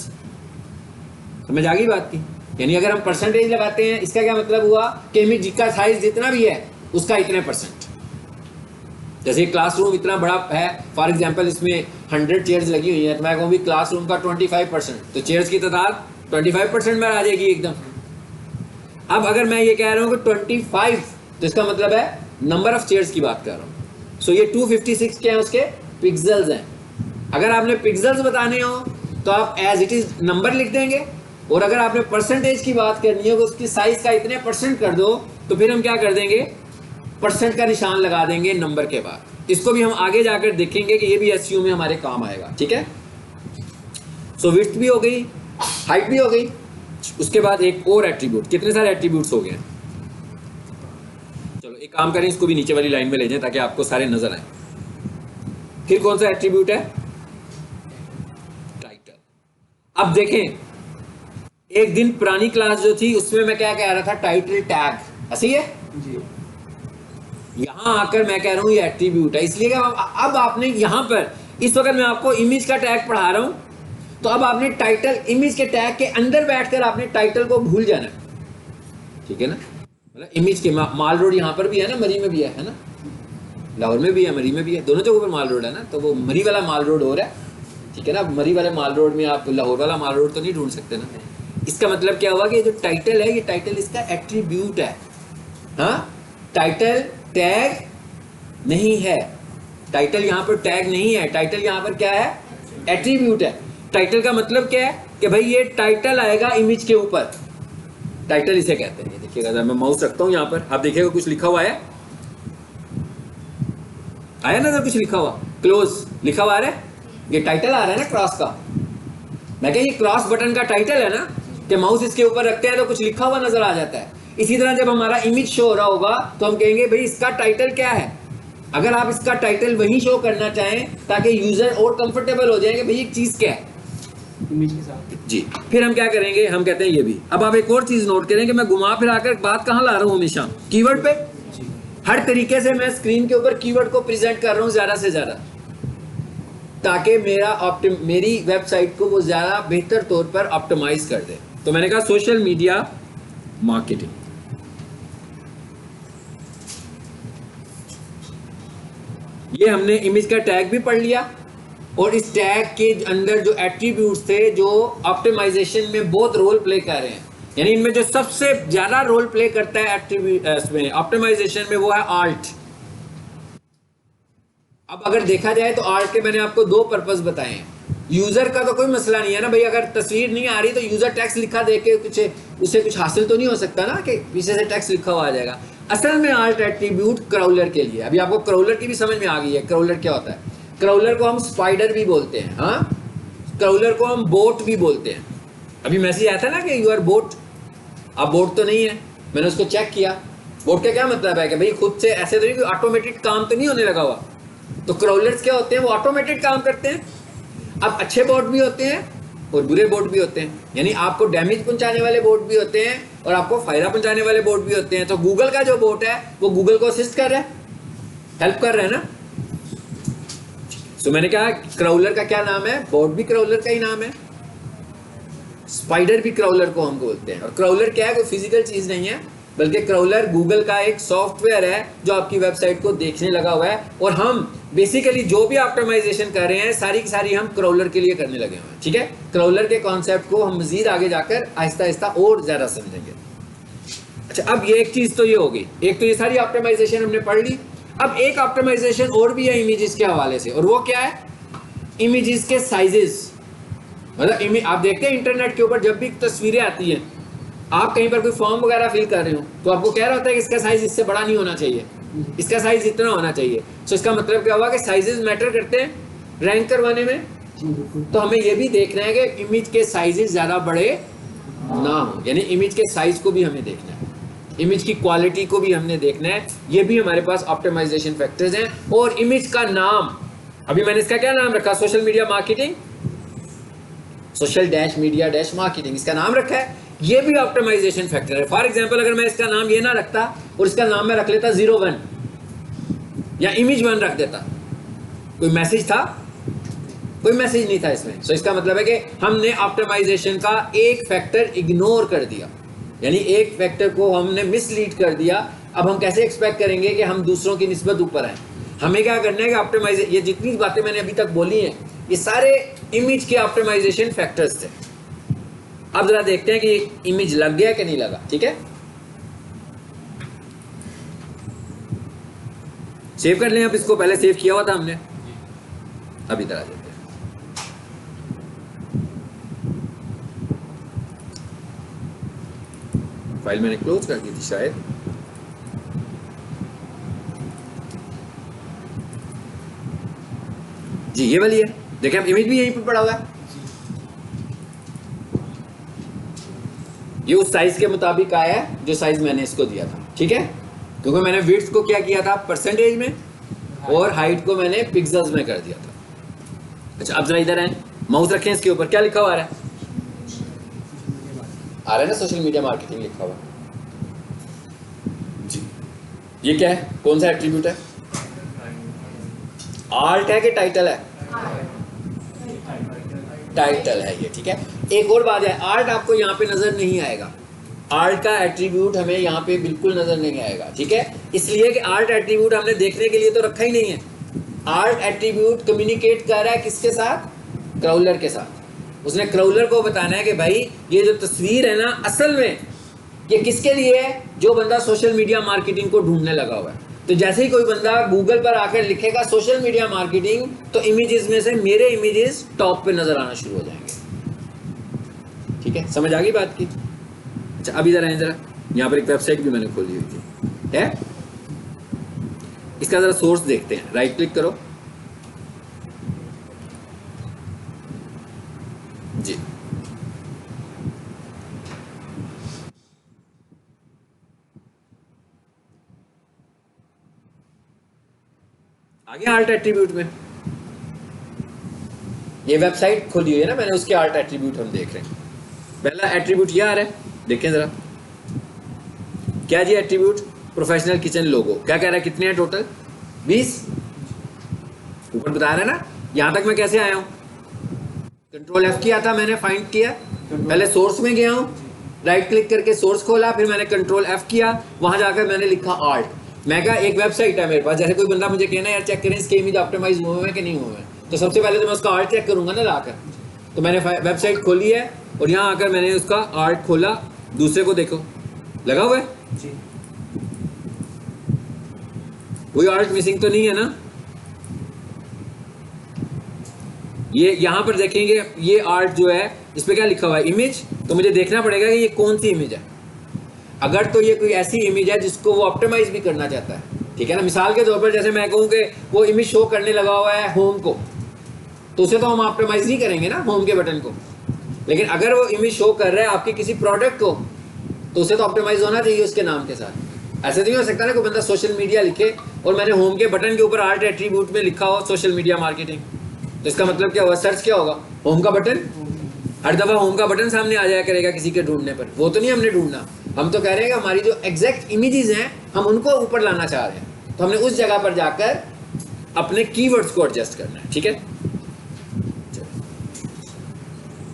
समझ आ गई बात की? यानी अगर हम परसेंटेज लगाते हैं, इसका क्या मतलब हुआ कि इमेज का साइज जितना भी है उसका इतने परसेंट। जैसे क्लासरूम इतना बड़ा है, फॉर एग्जांपल इसमें 100 चेयर्स लगी हुई हैं, तो मैं कहूँ भी क्लासरूम का 25%, तो चेयर्स की तादाद 25% में आ जाएगी एकदम। अब अगर मैं ये कह रहा हूँ कि 25, तो इसका मतलब है नंबर ऑफ चेयर्स की बात कर रहा हूँ। सो ये 256 क्या है, उसके पिक्सल्स हैं। अगर आपने पिक्सल्स बताने हो तो आप एज इट इज नंबर लिख देंगे, और अगर आपने परसेंटेज की बात करनी है, उसकी साइज का इतने परसेंट कर दो, तो फिर हम क्या कर देंगे, परसेंट का निशान लगा देंगे नंबर के बाद। इसको भी हम आगे जाकर देखेंगे कि ये भी एसईओ में हमारे काम आएगा। ठीक है, सो विड्थ भी हो गई, हाइट भी हो गई, उसके बाद एक और एट्रीब्यूट, कितने सारे एट्रीब्यूट्स हो गए? चलो एक काम करें, इसको भी नीचे वाली लाइन में ले जाएं ताकि आपको सारे नजर आए। फिर कौन सा एट्रीब्यूट है? टाइटल। अब देखें, एक दिन पुरानी क्लास जो थी उसमें मैं क्या कह रहा था, टाइटल टैग, ऐसी है जी। यहां आकर मैं कह रहा हूं ये एट्रीब्यूट है, इसलिए अब आपने यहां पर, इस वक्त मैं आपको इमेज का टैग पढ़ा रहा हूं, तो अब आपने टाइटल, इमेज के टैग के अंदर बैठकर आपने टाइटल को भूल जाना है। ठीक है ना, मतलब इमेज के माल रोड यहां पर भी है ना, मरी में भी है ना, लाहौर में भी है, मरी में भी है, दोनों जगहों पर माल रोड है ना, तो वो मरी वाला माल रोड हो रहा है। ठीक है ना, मरी वाले माल रोड में आप लाहौर वाला माल रोड तो नहीं ढूंढ सकते ना। इसका मतलब क्या हुआ कि ये जो टाइटल है, ये टाइटल इसका एट्रीब्यूट है। हाँ, टाइटल टैग नहीं है, टाइटल यहां पर टैग नहीं है, टाइटल यहां पर क्या है, एट्रीब्यूट है। टाइटल का मतलब क्या है कि भाई ये टाइटल आएगा इमेज के ऊपर, टाइटल इसे कहते हैं। देखिएगा, मैं माउस रखता हूं यहां पर, आप देखिएगा कुछ लिखा हुआ है, आया ना, कुछ लिखा हुआ, क्लोज लिखा हुआ आ रहा है, ये टाइटल आ रहा है ना क्रॉस का। मैं क्या, ये क्रॉस बटन का टाइटल है ना, कि माउस इसके ऊपर रखते हैं तो कुछ लिखा हुआ नजर आ जाता है। इसी तरह जब हमारा इमेज शो हो रहा होगा तो हम कहेंगे भाई इसका टाइटल क्या है। अगर आप इसका टाइटल वही शो करना चाहें ताकि यूजर और कंफर्टेबल हो जाएंगे भाई एक चीज क्या है इमेज के साथ जी, फिर हम क्या करेंगे, हम कहते हैं ये भी। अब आप एक और चीज नोट करें कि मैं घुमा फिरा कर बात कहां ला रहा हूं, हमेशा कीवर्ड पे। हर तरीके से मैं स्क्रीन के ऊपर कीवर्ड को प्रेजेंट कर रहा हूं ज्यादा से ज्यादा। ताकि मेरी वेबसाइट को वो ज़्यादा बेहतर तौर पर ऑप्टिमाइज कर दे। तो मैंने कहा सोशल मीडिया मार्केटिंग। ये हमने इमेज का टैग भी पढ़ लिया और इस टैग के अंदर जो एट्रीब्यूट्स थे जो ऑप्टिमाइजेशन में बहुत रोल प्ले कर रहे हैं, यानी इनमें जो सबसे ज्यादा रोल प्ले करता है एट्रीब्यूट ऑप्टिमाइजेशन में वो है आल्ट। अब अगर देखा जाए तो आल्ट के मैंने आपको दो पर्पस बताए हैं। यूजर का तो कोई मसला नहीं है ना भाई, अगर तस्वीर नहीं आ रही तो यूजर टेक्स्ट लिखा देख के उससे कुछ हासिल तो नहीं हो सकता ना कि पीछे से टेक्स्ट लिखा हुआ आ जाएगा। असल में आल्ट एट्रीब्यूट क्राउलर के लिए, अभी आपको क्राउलर की भी समझ में आ गई है। क्राउलर क्या होता है? क्राउलर को हम स्पाइडर भी बोलते हैं, हाँ, क्राउलर को हम बोट भी बोलते हैं। अभी मैसेज आया था ना कि यू आर बोट, आप बोट तो नहीं है, मैंने उसको चेक किया। बोट का क्या मतलब है कि भाई खुद से ऐसे तो नहीं कि ऑटोमेटेड काम तो नहीं होने लगा हुआ। तो क्राउलर्स क्या होते हैं? वो ऑटोमेटेड काम करते हैं। अब अच्छे बोट भी होते हैं और बुरे बोट भी होते हैं, यानी आपको डैमेज पहुंचाने वाले बोट भी होते हैं और आपको फायदा पहुंचाने वाले बोट भी होते हैं। तो गूगल का जो बोट है वो गूगल को असिस्ट कर रहा है, हेल्प कर रहा है ना। तो मैंने कहा क्राउलर का क्या नाम है? बोट भी क्राउलर का ही नाम है, स्पाइडर भी क्राउलर को हम बोलते हैं। और क्राउलर क्या है? कोई फिजिकल चीज नहीं है, बल्कि क्राउलर गूगल का एक सॉफ्टवेयर है जो आपकी वेबसाइट को देखने लगा हुआ है। और हम बेसिकली जो भी ऑप्टिमाइजेशन कर रहे हैं सारी की सारी हम क्राउलर के लिए करने लगे हुए हैं, ठीक है। क्राउलर के कॉन्सेप्ट को हम मजीद आगे जाकर आहिस्ता आहिस्ता और ज्यादा समझेंगे। अच्छा, अब ये एक चीज तो ये होगी, एक तो ये सारी ऑप्टिमाइजेशन हमने पढ़ ली। अब एक ऑप्टिमाइजेशन और भी है इमेजेस के हवाले से, और वो क्या है? इमेजेस के साइजेस। मतलब आप देखते हैं इंटरनेट के ऊपर जब भी तस्वीरें आती हैं, आप कहीं पर कोई फॉर्म वगैरह फिल कर रहे हो तो आपको कह रहा होता है कि इसका साइज इससे बड़ा नहीं होना चाहिए, इसका साइज इतना होना चाहिए। तो इसका मतलब क्या हुआ कि साइजेस मैटर करते हैं रैंक करवाने में। तो हमें ये भी देखना है कि इमेज के साइजेस ज़्यादा बड़े ना हो, यानी इमेज के साइज को भी हमें देखना है, इमेज की क्वालिटी को भी हमने देखना है। ये भी हमारे पास ऑप्टिमाइजेशन फैक्टर्स हैं। और इमेज का नाम, अभी मैंने इसका क्या नाम रखा? Social media marketing, social dash media dash marketing, इसका नाम रखा है। ये भी ऑप्टिमाइजेशन फैक्टर है। फॉर एग्जांपल अगर मैं इसका नाम ये ना रखता और इसका नाम मैं रख लेता 01 या इमेज 1 रख देता, कोई मैसेज था? कोई मैसेज नहीं था इसमें। सो इसका मतलब है कि हमने ऑप्टिमाइजेशन का एक फैक्टर इग्नोर कर दिया, यानी एक फैक्टर को हमने मिसलीड कर दिया। अब हम कैसे एक्सपेक्ट करेंगे कि हम दूसरों की निस्बत ऊपर आए? हमें क्या करना है कि ऑप्टिमाइजेशन, ये जितनी बातें मैंने अभी तक बोली हैं ये सारे इमेज के ऑप्टिमाइजेशन फैक्टर्स थे। अब जरा देखते हैं कि इमेज लग गया कि नहीं लगा, ठीक है। सेव कर लें, अब इसको पहले सेव किया हुआ था हमने, अब इधर आ जाते हैं। फाइल मैंने क्लोज कर दी थी शायद। जी ये वाली है, देखें अब इमेज भी यहीं पर पड़ा हुआ है। ये उस साइज के मुताबिक आया है जो साइज मैंने इसको दिया था, ठीक है। क्योंकि मैंने विड्थ को क्या किया था? परसेंटेज में, और हाइट को मैंने पिक्सेल्स में कर दिया था। अच्छा, अब जरा इधर आए, माउस रखें इसके ऊपर, क्या लिखा हुआ आ रहा है? आ रहा है ना, सोशल मीडिया मार्केटिंग लिखा हुआ जी। ये क्या है? कौन सा एट्रीब्यूट है? आर्ट है कि टाइटल है? टाइटल है ये, ठीक है। एक और बात है, आर्ट आपको यहाँ पे नजर नहीं आएगा, आर्ट का एट्रीब्यूट हमें यहाँ पे बिल्कुल नजर नहीं आएगा, ठीक है। इसलिए कि आर्ट एट्रीब्यूट हमने देखने के लिए तो रखा ही नहीं है। आर्ट एट्रीब्यूट कम्युनिकेट कर रहा है किसके साथ? क्राउलर के साथ। उसने क्राउलर को बताना है कि भाई ये जो तस्वीर है ना, असल में ये किसके लिए है? जो बंदा सोशल मीडिया मार्केटिंग को ढूंढने लगा हुआ है। तो जैसे ही कोई बंदा गूगल पर आकर लिखेगा सोशल मीडिया मार्केटिंग, तो इमेजेस में से मेरे इमेजेस टॉप पे नजर आना शुरू हो जाएंगे, ठीक है। समझ आ गई बात की? अच्छा, अभी जरा जरा यहाँ पर एक वेबसाइट भी मैंने खोली हुई थी, है। इसका जरा सोर्स देखते हैं। राइट क्लिक करो जी। आगे आर्ट एट्रीब्यूट में ये वेबसाइट खोली हुई है ना मैंने, उसके आर्ट एट्रीब्यूट हम देख रहे हैं। पहला एट्रीब्यूट ये आ रहा है, देखें जरा क्या जी एट्रीब्यूट? प्रोफेशनल किचन लोगो। क्या कह रहा है? कितने हैं टोटल? 20 ऊपर बता रहे हैं ना। यहाँ तक मैं कैसे आया हूँ? कंट्रोल F किया था मैंने, फाइंड किया, पहले सोर्स में गया हूँ, राइट क्लिक करके सोर्स खोला, फिर मैंने कंट्रोल F किया, वहां जाकर मैंने लिखा आर्ट। मैं कहा एक वेबसाइट है मेरे पास, जैसे कोई बंदा मुझे कहना यार चेक करें इसके इमेज ऑप्टिमाइज हुए हैं कि नहीं हुए हैं, तो सबसे पहले तो मैं उसका आर्ट चेक करूंगा ना लाकर। तो मैंने वेबसाइट खोली है और यहाँ आकर मैंने उसका आर्ट खोला, दूसरे को देखो लगा हुआ है जी, कोई आर्ट मिसिंग तो नहीं है ना? ये यहाँ पर देखेंगे ये आर्ट जो है इस पे क्या लिखा हुआ है, इमेज, तो मुझे देखना पड़ेगा कि ये कौन सी इमेज है। अगर तो ये कोई ऐसी इमेज है जिसको वो ऑप्टिमाइज भी करना चाहता है, ठीक है ना। मिसाल के तौर पर जैसे मैं कहूँ कि वो इमेज शो करने लगा हुआ है होम को, तो उसे तो हम ऑप्टिमाइज नहीं करेंगे ना होम के बटन को। लेकिन अगर वो इमेज शो कर रहा है आपके किसी प्रोडक्ट को, तो उसे तो ऑप्टिमाइज होना चाहिए उसके नाम के साथ। ऐसे नहीं हो सकता ना कोई बंदा सोशल मीडिया लिखे और मैंने होम के बटन के ऊपर आर्ट एट्रीब्यूट में लिखा हो सोशल मीडिया मार्केटिंग, तो इसका मतलब क्या होगा, सर्च क्या होगा, होम का बटन, हर दफा होम का बटन सामने आ जाया करेगा किसी के ढूंढने पर। वो तो नहीं हमने ढूंढना, हम तो कह रहे हैं कि हमारी जो एग्जैक्ट इमेजेस हैं हम उनको ऊपर लाना चाह रहे हैं, तो हमने उस जगह पर जाकर अपने कीवर्ड्स को एडजस्ट करना है, ठीक है।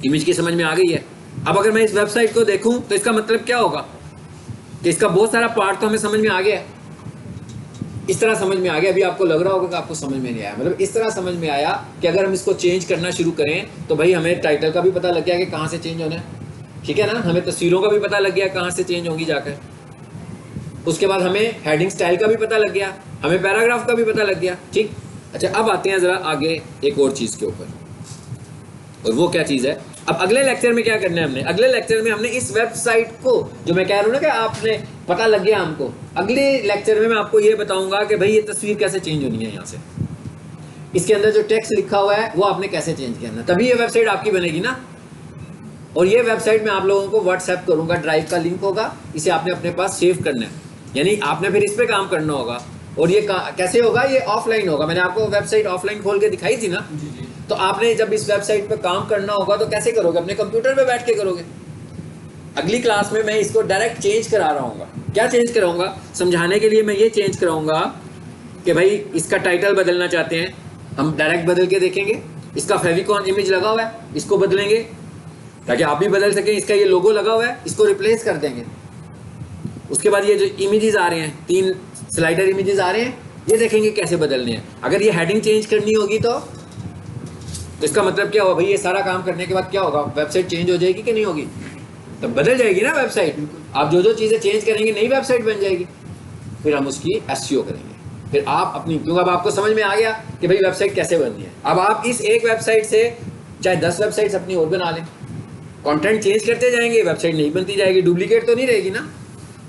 इमेज की समझ में आ गई है। अब अगर मैं इस वेबसाइट को देखूं तो इसका मतलब क्या होगा कि इसका बहुत सारा पार्ट तो हमें समझ में आ गया है, इस तरह समझ में आ गया। अभी आपको लग रहा होगा कि आपको समझ में नहीं आया, मतलब इस तरह समझ में आया कि अगर हम इसको चेंज करना शुरू करें तो भाई हमें टाइटल का भी पता लग गया कि कहाँ से चेंज होना है, ठीक है ना, हमें तस्वीरों का भी पता लग गया कहाँ से चेंज होंगी जाकर, उसके बाद हमें हेडिंग स्टाइल का भी पता लग गया, हमें पैराग्राफ का भी पता लग गया, ठीक। अच्छा अब आते हैं ज़रा आगे एक और चीज़ के ऊपर, और वो क्या चीज़ है। अब अगले लेक्चर में क्या करना है हमने, अगले लेक्चर में हमने इस वेबसाइट को, जो मैं कह रहा हूँ ना कि आपने पता लग गया हमको, अगले लेक्चर में मैं आपको ये बताऊंगा कि भाई ये तस्वीर कैसे चेंज होनी है, यहाँ से इसके अंदर जो टेक्स्ट लिखा हुआ है वो आपने कैसे चेंज करना, तभी ये वेबसाइट आपकी बनेगी ना। और ये वेबसाइट मैं आप लोगों को व्हाट्सएप करूंगा, ड्राइव का लिंक होगा, इसे आपने अपने पास सेव करना है, यानी आपने फिर इस पर काम करना होगा। और ये कैसे होगा, ये ऑफलाइन होगा, मैंने आपको वेबसाइट ऑफलाइन खोल के दिखाई थी ना, तो आपने जब इस वेबसाइट पे काम करना होगा तो कैसे करोगे, अपने कंप्यूटर पे बैठ के करोगे। अगली क्लास में मैं इसको डायरेक्ट चेंज करा रहा हूँ, क्या चेंज कराऊंगा, समझाने के लिए मैं ये चेंज कराऊंगा कि भाई इसका टाइटल बदलना चाहते हैं, हम डायरेक्ट बदल के देखेंगे। इसका फेविकॉन इमेज लगा हुआ है, इसको बदलेंगे ताकि आप भी बदल सकें। इसका ये लोगो लगा हुआ है, इसको रिप्लेस कर देंगे। उसके बाद ये जो इमेजेस आ रहे हैं, 3 स्लाइडर इमेजेस आ रहे हैं, ये देखेंगे कैसे बदलने हैं। अगर ये हेडिंग चेंज करनी होगी तो इसका मतलब क्या होगा, भाई ये सारा काम करने के बाद क्या होगा, वेबसाइट चेंज हो जाएगी कि नहीं होगी, तब बदल जाएगी ना वेबसाइट। आप जो जो चीज़ें चेंज करेंगे नई वेबसाइट बन जाएगी, फिर हम उसकी एसईओ करेंगे। फिर आप अपनी, क्योंकि अब आपको समझ में आ गया कि भाई वेबसाइट कैसे बननी है। अब आप इस एक वेबसाइट से चाहे 10 वेबसाइट्स अपनी और बना लें, कंटेंट चेंज करते जाएंगे, वेबसाइट नहीं बनती जाएगी, डुप्लीकेट तो नहीं रहेगी ना।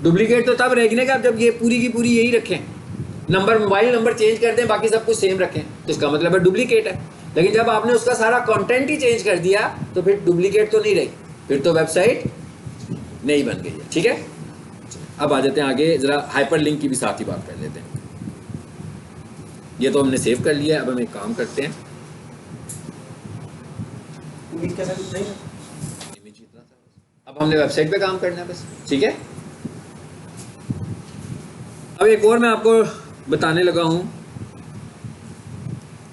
डुप्लीकेट तो तब रहेगी ना कि आप जब ये पूरी की पूरी यही रखें, नंबर, मोबाइल नंबर चेंज कर दें, बाकी सब कुछ सेम रखें, तो इसका मतलब है डुप्लीकेट है। लेकिन जब आपने उसका सारा कंटेंट ही चेंज कर दिया तो फिर डुप्लीकेट तो नहीं रही, फिर तो वेबसाइट नहीं बन गई है, ठीक है। अब आ जाते हैं आगे, जरा हाइपरलिंक की भी साथ ही बात कर लेते हैं। ये तो हमने सेव कर लिया, अब हम एक काम करते हैं, अब हमने वेबसाइट पे काम करना है बस, ठीक है। अब एक और मैं आपको बताने लगा हूं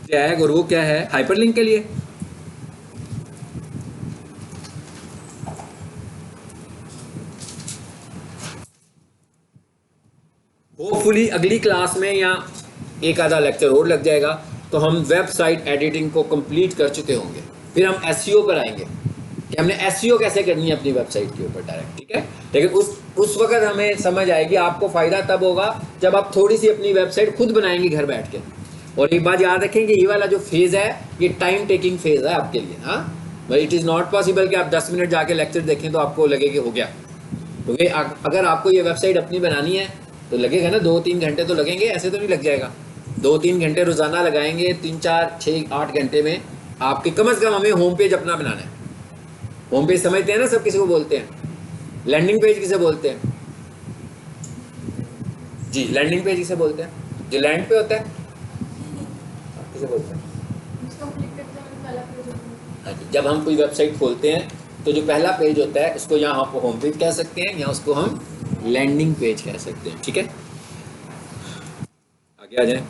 टैग, और वो क्या है, हाइपरलिंक के लिए। होपफुली अगली क्लास में या एक आधा लेक्चर और लग जाएगा तो हम वेबसाइट एडिटिंग को कंप्लीट कर चुके होंगे। फिर हम एसईओ पर आएंगे कि हमने एसईओ कैसे करनी है अपनी वेबसाइट के ऊपर डायरेक्ट, ठीक है। लेकिन उस वक्त हमें समझ आएगी, आपको फ़ायदा तब होगा जब आप थोड़ी सी अपनी वेबसाइट खुद बनाएंगे घर बैठ के। और एक बात याद रखें कि ये वाला जो फेज़ है ये टाइम टेकिंग फेज़ है आपके लिए, हाँ भाई, इट इज़ नॉट पॉसिबल कि आप 10 मिनट जाके लेक्चर देखें तो आपको लगे कि हो गया। क्योंकि अगर आपको ये वेबसाइट अपनी बनानी है तो लगेगा ना 2-3 घंटे तो लगेंगे, ऐसे तो नहीं लग जाएगा। 2-3 घंटे रोज़ाना लगाएंगे, 3-4-6-8 घंटे में आपके कम से कम हमें होम पेज अपना बनाना है। होम पेज समझते हैं ना, सब किसी को बोलते हैं, लैंडिंग पेज किसे बोलते हैं जी, लैंडिंग पेज किसे बोलते हैं, जो लैंड पे होता है किसे बोलते हैं। जब हम कोई वेबसाइट खोलते हैं तो जो पहला पेज होता है उसको यहाँ आप होम पेज कह सकते हैं या उसको हम लैंडिंग पेज कह सकते हैं, ठीक है। आगे आ जाए।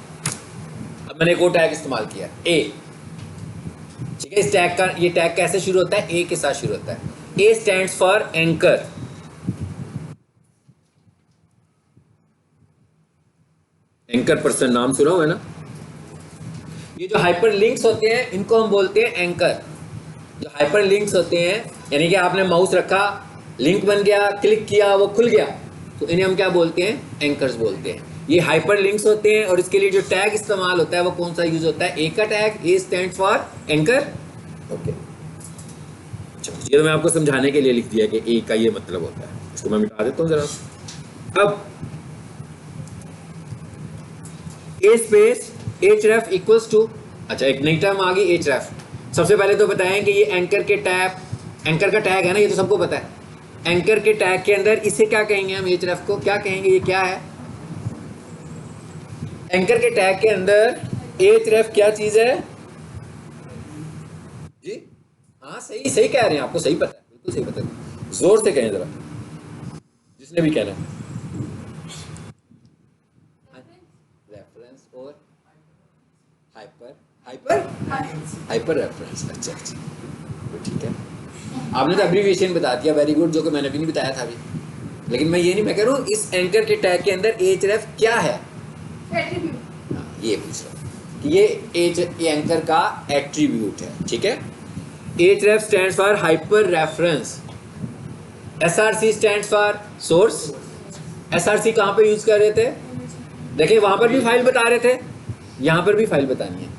अब मैंने एक और टैग इस्तेमाल किया, ए, ठीक है। इस टैग का ये टैग कैसे शुरू होता है? ए के साथ शुरू होता है। ए stands for anchor. Anchor person नाम सुना हुआ है ना। ये जो हाइपर लिंक्स होते हैं इनको हम बोलते हैं एंकर। जो हाइपर लिंक्स होते हैं यानी कि आपने माउस रखा, लिंक बन गया, क्लिक किया, वो खुल गया, तो इन्हें हम क्या बोलते हैं? एंकर्स बोलते हैं। ये हाइपर लिंक्स होते हैं और इसके लिए जो टैग इस्तेमाल होता है वो कौन सा यूज होता है? ए का tag. A stands for anchor. Okay, ये तो मैं आपको समझाने के लिए लिख दिया कि ए का ये मतलब होता है। इसको मैं मिटा देता हूँ जरा। अब ए स्पेस href इक्वल्स टू, अच्छा एक नई टर्म आ गई href। सबसे पहले तो बताएं कि ये एंकर के टैग, एंकर का टैग है ना, ये तो सबको पता है। एंकर के टैग के अंदर इसे क्या कहेंगे हम? href को क्या कहेंगे? ये क्या है? एंकर के टैग के अंदर href क्या चीज है जी? हाँ सही सही कह रहे हैं, आपको सही पता है, बिल्कुल सही पता है। जोर से कहें जरा, जिसने भी कहना है। रेफरेंस और हाइपर हाइपर रेफरेंस। अच्छा अच्छा, तो ठीक है। आपने तो एब्रीविएशन बता दिया, वेरी गुड, जो कि मैंने भी नहीं बताया था अभी। लेकिन मैं ये नहीं, मैं कह रहा हूँ इस एंकर के टैग के अंदर href क्या है? ये पूछ रहा हूँ कि ये एंकर का एट्रीब्यूट है। ठीक है। href stands for hyper reference. src stands for source. src कहाँ पे यूज कर रहे थे? देखिए वहां पर भी फाइल बता रहे थे, यहां पर भी फाइल बतानी है।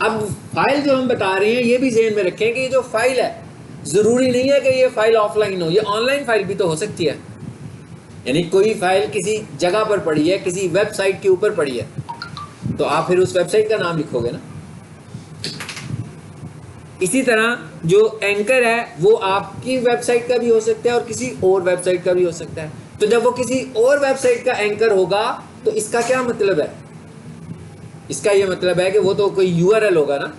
अब फाइल जो हम बता रहे हैं ये भी ज़हन में रखें कि ये जो फाइल है जरूरी नहीं है कि ये फाइल ऑफलाइन हो, ये ऑनलाइन फाइल भी तो हो सकती है। यानी कोई फाइल किसी जगह पर पड़ी है, किसी वेबसाइट के ऊपर पड़ी है, तो आप फिर उस वेबसाइट का नाम लिखोगे ना। इसी तरह जो एंकर है वो आपकी वेबसाइट का भी हो सकता है और किसी और वेबसाइट का भी हो सकता है। तो जब वो किसी और वेबसाइट का एंकर होगा तो इसका क्या मतलब है? इसका ये मतलब है कि वो तो कोई URL होगा ना।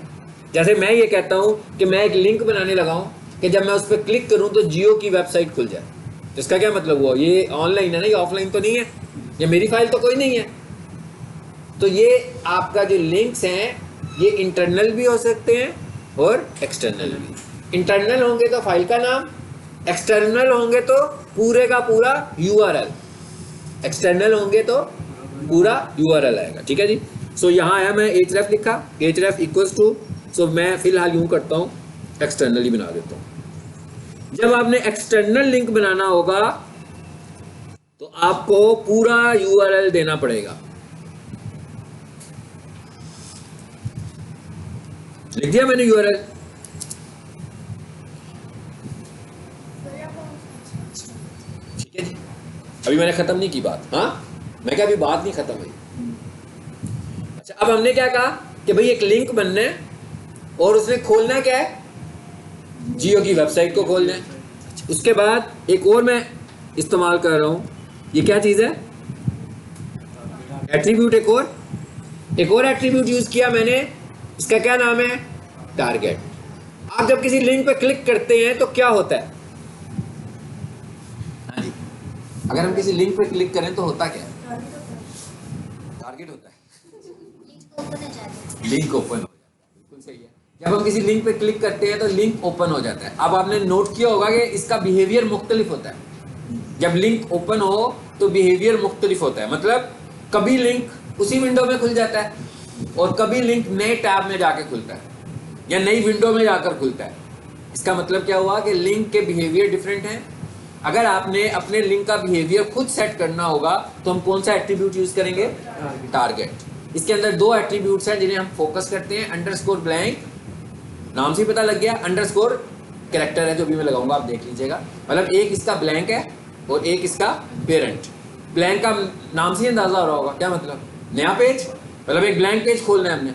जैसे मैं ये कहता हूँ कि मैं एक लिंक बनाने लगा हूँ कि जब मैं उस पर क्लिक करूँ तो जियो की वेबसाइट खुल जाए, तो इसका क्या मतलब हुआ? ये ऑनलाइन है ना, ये ऑफलाइन तो नहीं है, ये मेरी फाइल तो कोई नहीं है। तो ये आपका जो लिंक्स हैं ये इंटरनल भी हो सकते हैं और एक्सटर्नल भी। इंटरनल होंगे तो फाइल का नाम, एक्सटर्नल होंगे तो पूरे का पूरा URL, एक्सटर्नल होंगे तो पूरा URL आएगा। ठीक है जी। सो यहाँ आया, मैं href लिखा, href इक्वल्स टू, सो मैं फिलहाल यूं करता हूँ एक्सटर्नल ही बना देता हूँ। जब आपने एक्सटर्नल लिंक बनाना होगा तो आपको पूरा URL देना पड़ेगा। लिख दिया मैंने URL। ठीक है जी, अभी मैंने खत्म नहीं की बात। हाँ मैं क्या, अभी बात नहीं खत्म हुई। अच्छा, अब हमने क्या कहा कि भाई एक लिंक बनना है और उसने खोलना क्या है? जियो की वेबसाइट को खोलना है। उसके बाद एक और मैं इस्तेमाल कर रहा हूं, ये क्या चीज है? एट्रीब्यूट। एक और एट्रीब्यूट यूज किया मैंने, इसका क्या नाम है? टारगेट। आप जब किसी लिंक पे क्लिक करते हैं तो क्या होता है? हाँ जी, अगर हम किसी लिंक पे क्लिक करें तो होता क्या है? टारगेट होता है, लिंक ओपन हो जाता है। बिल्कुल सही है। जब हम किसी लिंक पे क्लिक करते हैं तो लिंक ओपन हो जाता है। अब आपने नोट किया होगा कि इसका बिहेवियर मुख्तलिफ होता है। जब लिंक ओपन हो तो बिहेवियर मुख्तलिफ होता है, मतलब कभी लिंक उसी विंडो में खुल जाता है और कभी लिंक नए टैब में जाके खुलता है या नई विंडो में जाकर खुलता है। इसका मतलब क्या हुआ कि लिंक के बिहेवियर डिफरेंट हैं। अगर आपने अपने लिंक का बिहेवियर खुद सेट करना होगा तो हम कौन सा एट्रीब्यूट यूज करेंगे? टारगेट। इसके अंदर दो एट्रीब्यूट्स हैं जिन्हें हम फोकस करते हैं, अंडरस्कोर ब्लैंक, नाम से पता लग गया, अंडरस्कोर कैरेक्टर है जो भी मैं लगाऊंगा, आप देख लीजिएगा। मतलब एक इसका ब्लैंक है और एक इसका पेरेंट। ब्लैंक का नाम से अंदाजा हो रहा होगा, क्या मतलब? नया पेज, मतलब एक ब्लैंक पेज खोलना है हमने।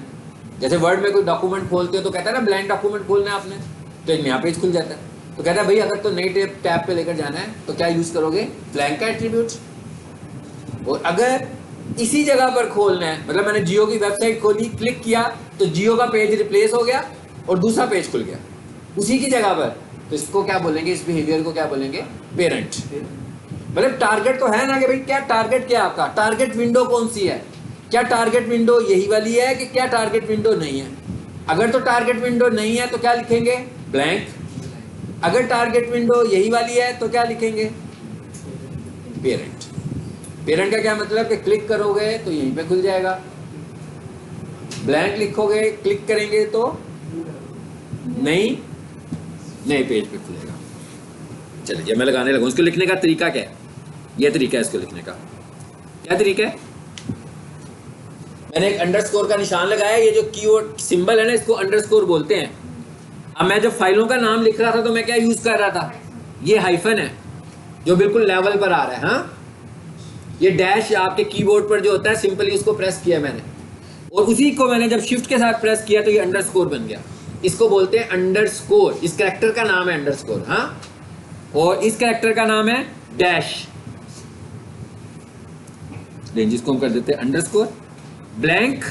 जैसे वर्ड में कोई डॉक्यूमेंट खोलते हो तो कहता है ना ब्लैंक डॉक्यूमेंट खोलना है आपने, तो एक नया पेज खुल जाता है। तो कहता है भाई अगर तो नई टैब पे लेकर जाना है तो क्या यूज करोगे? ब्लैंक का एट्रीब्यूट। और अगर इसी जगह पर खोलना है, मतलब मैंने जियो की वेबसाइट खोली, क्लिक किया तो जियो का पेज रिप्लेस हो गया और दूसरा पेज खुल गया उसी की जगह पर, तो इसको क्या बोलेंगे? इस बिहेवियर को क्या बोलेंगे? पेरेंट। मतलब टारगेट तो है ना कि भाई क्या टारगेट, क्या आपका टारगेट विंडो कौन सी है? क्या टारगेट विंडो यही वाली है कि क्या टारगेट विंडो नहीं है? अगर तो टारगेट विंडो नहीं है तो क्या लिखेंगे, ब्लैंक। अगर टारगेट विंडो यही वाली है तो क्या लिखेंगे, पेरेंट। पेरेंट का क्या मतलब कि क्लिक करोगे तो यहीं पे खुल जाएगा, ब्लैंक लिखोगे क्लिक करेंगे तो नहीं नए पेज पे खुलेगा। चलिए मैं लगाने लगूँ। इसको लिखने का तरीका क्या है, ये तरीका है इसको लिखने का। क्या तरीका है, मैंने एक अंडरस्कोर का निशान लगाया, ये जो कीवर्ड सिंबल है ना इसको अंडरस्कोर बोलते हैं। अब मैं जब फाइलों का नाम लिख रहा था तो मैं क्या यूज कर रहा था, ये हाइफन है जो बिल्कुल लेवल पर आ रहा है। हाँ, ये डैश आपके कीबोर्ड पर जो होता है सिंपली उसको प्रेस किया मैंने, और उसी को मैंने जब शिफ्ट के साथ प्रेस किया तो ये अंडरस्कोर बन गया। इसको बोलते हैं अंडरस्कोर, इस कैरेक्टर का नाम है अंडरस्कोर। हाँ, और इस कैरेक्टर का नाम है डैश, जिसको हम कर देते हैं अंडरस्कोर। ब्लैंक,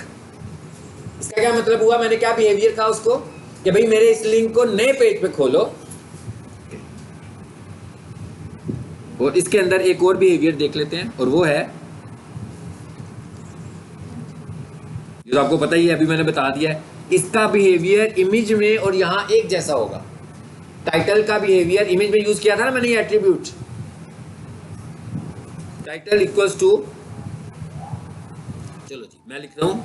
इसका क्या मतलब हुआ, मैंने क्या बिहेवियर कहा उसको कि भाई मेरे इस लिंक को नए पेज पे खोलो। और इसके अंदर एक और बिहेवियर देख लेते हैं, और वो है जो आपको पता ही है, अभी मैंने बता दिया है। इसका बिहेवियर इमेज में और यहां एक जैसा होगा। टाइटल का बिहेवियर इमेज में यूज किया था ना मैंने, ये एट्रीब्यूट टाइटल इक्वल्स टू, चलो जी मैं लिख रहा हूं,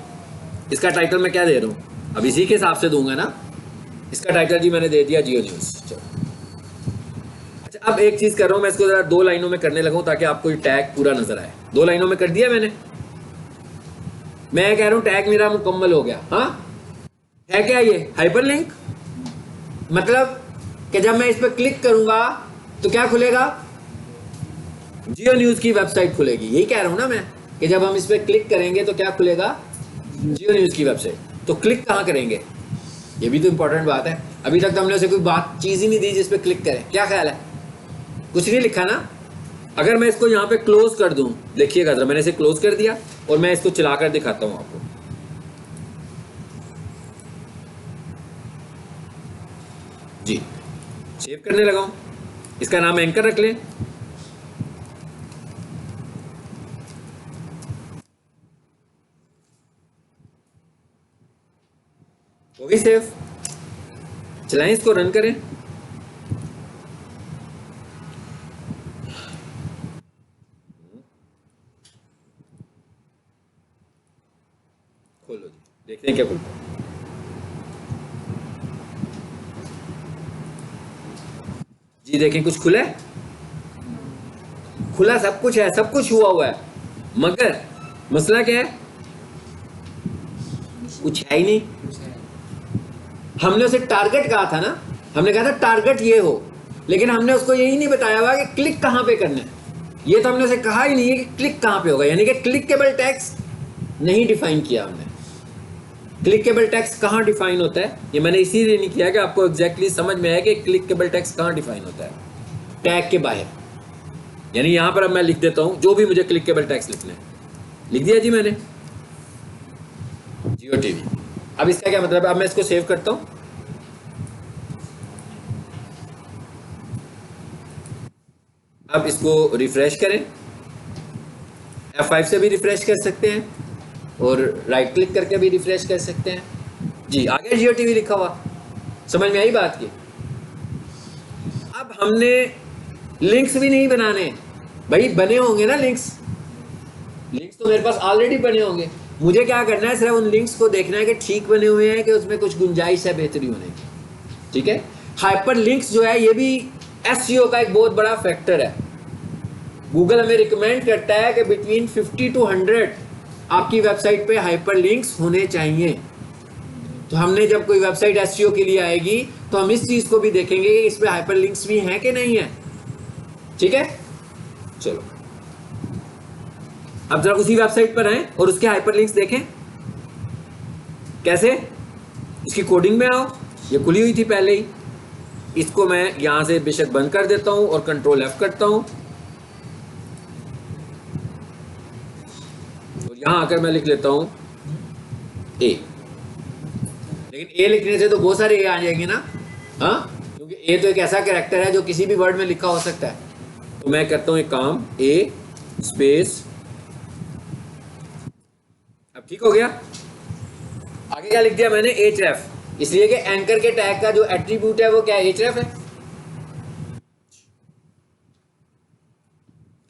इसका टाइटल मैं क्या दे रहा हूं, अब इसी के हिसाब से दूंगा ना। इसका टाइटल जी मैंने दे दिया जियो न्यूज। चलो अच्छा, अब एक चीज कर रहा हूं मैं, इसको जरा 2 लाइनों में करने लगा हूं ताकि आपको ये टैग पूरा नजर आए। 2 लाइनों में कर दिया मैंने। मैं कह रहा हूं टैग मेरा मुकम्मल हो गया। हाँ, है क्या ये हाइपरलिंक, मतलब कि जब मैं इस पर क्लिक करूंगा तो क्या खुलेगा, जियो न्यूज की वेबसाइट खुलेगी। यही कह रहा हूं ना मैं कि जब हम इस पर क्लिक करेंगे तो क्या खुलेगा, जियो न्यूज की वेबसाइट। तो क्लिक कहां करेंगे, ये भी तो इंपॉर्टेंट बात है। अभी तक तो हमने उसे कोई बात चीज ही नहीं दी जिस पे क्लिक करें। क्या ख्याल है, कुछ नहीं लिखा ना। अगर मैं इसको यहाँ पे क्लोज कर दूं, देखिएगा जरा, मैंने इसे क्लोज कर दिया और मैं इसको चलाकर दिखाता हूं आपको। जी सेव करने लगा हूं, इसका नाम एंकर रख लें। हो गई सेव, चलाएं इसको, रन करें। खोलो जी, देखते हैं क्या खुलता है। जी देखें कुछ खुला है, खुला सब कुछ है, सब कुछ हुआ है, मगर मसला क्या है, कुछ है ही नहीं। हमने उसे टारगेट कहा था ना, हमने कहा था टारगेट ये हो, लेकिन हमने उसको यही नहीं बताया हुआ कि क्लिक कहां पे करना है। ये तो हमने उसे कहा ही नहीं है कि क्लिक कहां पे होगा, यानी कि क्लिकेबल टेक्स्ट नहीं डिफाइन किया हमने। क्लिकेबल टेक्स्ट कहां डिफाइन होता है, ये मैंने इसीलिए नहीं किया कि आपको एग्जैक्टली समझ में आए कि क्लिकेबल टेक्स्ट कहां डिफाइन होता है, टैग के बाहर। यानी यहां पर अब मैं लिख देता हूं जो भी मुझे क्लिकेबल टेक्स्ट लिखना है, लिख दिया जी मैंने, जियो टीवी। अब इसका क्या मतलब है, अब मैं इसको सेव करता हूं। अब इसको रिफ्रेश करें, F5 से भी रिफ्रेश कर सकते हैं और राइट क्लिक करके भी रिफ्रेश कर सकते हैं। जी आ गया जियो टीवी लिखा हुआ, समझ में आई बात की। अब हमने लिंक्स भी नहीं बनाने भाई, बने होंगे ना लिंक्स, लिंक्स तो मेरे पास ऑलरेडी बने होंगे। मुझे क्या करना है, सिर्फ उन लिंक्स को देखना है कि ठीक बने हुए हैं, कि उसमें कुछ गुंजाइश है बेहतरी होने की। ठीक है, हाइपर लिंक्स जो है ये भी एसईओ का एक बहुत बड़ा फैक्टर है। गूगल हमें रिकमेंड करता है कि बिटवीन 50 to 100 आपकी वेबसाइट पे हाइपर लिंक्स होने चाहिए। तो हमने जब कोई वेबसाइट एसईओ के लिए आएगी तो हम इस चीज को भी देखेंगे कि इस पे हाइपर लिंक्स भी हैं कि नहीं है। ठीक है, चलो अब जरा उसी वेबसाइट पर आए और उसके हाइपर लिंक्स देखें। कैसे, इसकी कोडिंग में आओ, ये खुली हुई थी पहले ही। इसको मैं यहां से बेशक बंद कर देता हूं और कंट्रोल F करता हूं, और यहां आकर मैं लिख लेता हूं ए। लेकिन ए लिखने से तो बहुत सारे ए आ जाएंगे ना, हाँ, क्योंकि ए तो एक ऐसा कैरेक्टर है जो किसी भी वर्ड में लिखा हो सकता है। तो मैं करता हूं एक काम, ए स्पेस, अब ठीक हो गया। आगे क्या लिख दिया मैंने, href। इसलिए कि एंकर के टैग का जो एट्रीब्यूट है वो क्या है, href है।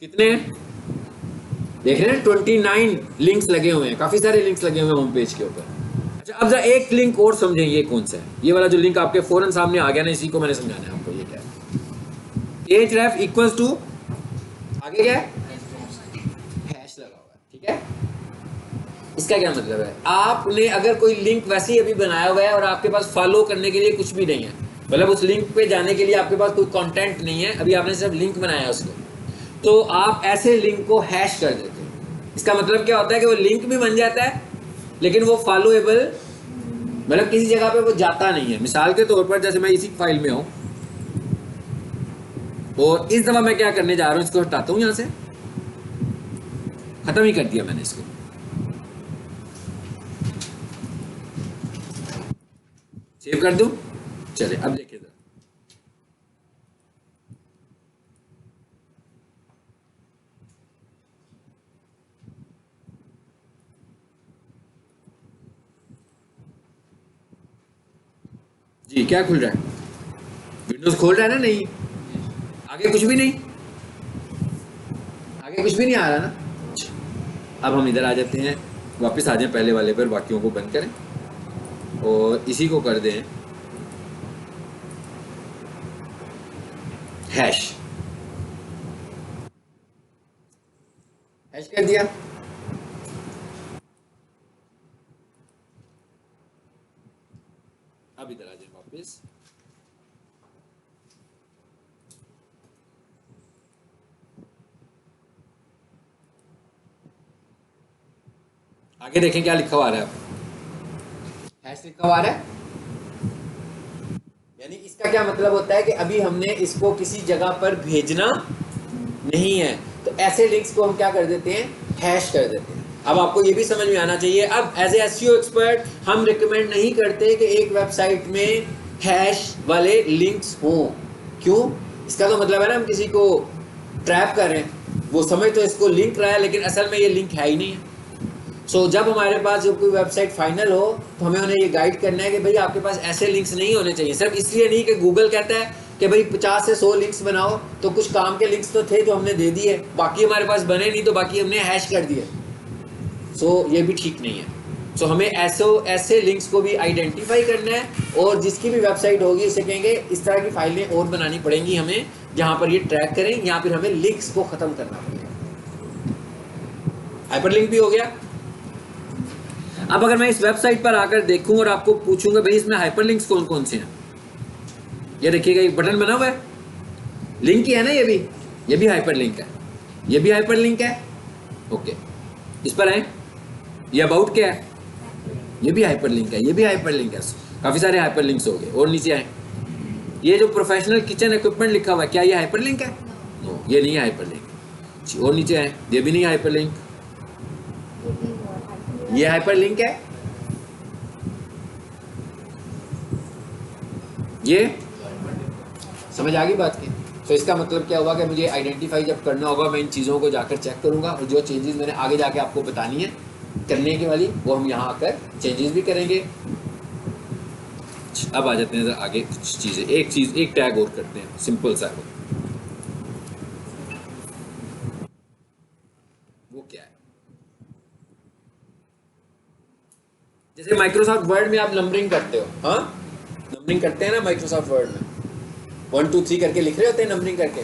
कितने हैं देख रहे हैं, 29 लिंक्स लगे हुए हैं, काफी सारे लिंक्स लगे हुए हैं होम पेज के ऊपर। अच्छा अब जरा एक लिंक और समझें, ये कौन सा है, ये वाला जो लिंक आपके फौरन सामने आ गया ना, इसी को मैंने समझाना है आपको। ये क्या है, href इक्वल्स टू, आगे क्या है, हैश लगा हुआ है, ठीक है। इसका क्या मतलब है, आपने अगर कोई लिंक वैसे ही अभी बनाया हुआ है और आपके पास फॉलो करने के लिए कुछ भी नहीं है, मतलब उस लिंक पे जाने के लिए आपके पास कोई कंटेंट नहीं है, अभी आपने सिर्फ लिंक बनाया है उसको, तो आप ऐसे लिंक को हैश कर देते हैं। इसका मतलब क्या होता है कि वो लिंक भी बन जाता है लेकिन वो फॉलोएबल, मतलब किसी जगह पे वो जाता नहीं है। मिसाल के तौर पर जैसे मैं इसी फाइल में हूं और इस दफा मैं क्या करने जा रहा हूं, इसको हटाता हूं यहां से, खत्म ही कर दिया मैंने इसको। सेव कर दूं, चले अब देखिए जरा, जी क्या खुल रहा है, विंडोज खोल रहा है ना, नहीं आगे कुछ भी नहीं, आगे कुछ भी नहीं आ रहा ना। अब हम इधर आ जाते हैं, वापस आ जाएं पहले वाले पर, बाकियों को बंद करें और इसी को कर दें हैश, हैश कर दिया। अब इधर आ जाए वापस, आगे देखें क्या लिखा हुआ आ रहा है, हैश लिखा हुआ आ रहा है, यानी इसका क्या मतलब होता है कि अभी हमने इसको किसी जगह पर भेजना नहीं है, तो ऐसे लिंक्स को हम क्या कर देते हैं, हैश कर देते हैं। अब आपको ये भी समझ में आना चाहिए, अब एज ए एसईओ एक्सपर्ट हम रिकमेंड नहीं करते कि एक वेबसाइट में हैश वाले लिंक्स हों। क्यों, इसका तो मतलब है ना हम किसी को ट्रैप कर रहे हैं, वो समझ तो इसको लिंक रहा है लेकिन असल में ये लिंक है ही नहीं है। सो जब हमारे पास जब कोई वेबसाइट फाइनल हो तो हमें उन्हें ये गाइड करना है कि भाई आपके पास ऐसे लिंक्स नहीं होने चाहिए। सिर्फ इसलिए नहीं कि गूगल कहता है कि भाई 50 से 100 लिंक्स बनाओ, तो कुछ काम के लिंक्स तो थे जो हमने दे दिए, बाकी हमारे पास बने नहीं तो बाकी हमने हैश कर दिए। सो ये भी ठीक नहीं है। सो हमें ऐसे लिंक्स को भी आइडेंटिफाई करना है और जिसकी भी वेबसाइट होगी उसे कहेंगे इस तरह की फाइलें और बनानी पड़ेंगी हमें जहाँ पर ये ट्रैक करें, या फिर हमें लिंक्स को ख़त्म करना पड़ेगा। हाइपरलिंक भी हो गया। अब अगर मैं इस वेबसाइट पर आकर देखूं और आपको पूछूंगा भाई इसमें हाइपरलिंक्स कौन कौन से हैं, ये देखिएगा एक बटन बना हुआ है, लिंक ही है ना, ये भी हाइपरलिंक है, ये भी हाइपरलिंक है। ओके, इस पर आए, ये अबाउट क्या है, ये भी हाइपरलिंक है, ये भी हाइपरलिंक है, काफी सारे हाइपरलिंक्स हो गए। और नीचे आए, ये जो प्रोफेशनल किचन इक्विपमेंट लिखा हुआ है, क्या ये हाइपरलिंक है? नो, ये नहीं है हाइपरलिंक। और नीचे आए, ये भी नहीं हाइपरलिंक, ये हाइपरलिंक है। ये समझ आ गई बात की? तो इसका मतलब क्या हुआ कि मुझे आइडेंटिफाई जब करना होगा मैं इन चीज़ों को जाकर चेक करूंगा और जो चेंजेस मैंने आगे जाके आपको बतानी है करने के वाली, वो हम यहाँ आकर चेंजेस भी करेंगे। अब आ जाते हैं आगे कुछ चीज़ें, एक टैग और करते हैं, सिंपल सा वो क्या है। जैसे माइक्रोसॉफ्ट वर्ड में आप नंबरिंग करते हो, हाँ नंबरिंग करते हैं ना माइक्रोसॉफ्ट वर्ड में, 1 2 3 करके लिख रहे होते हैं नंबरिंग करके।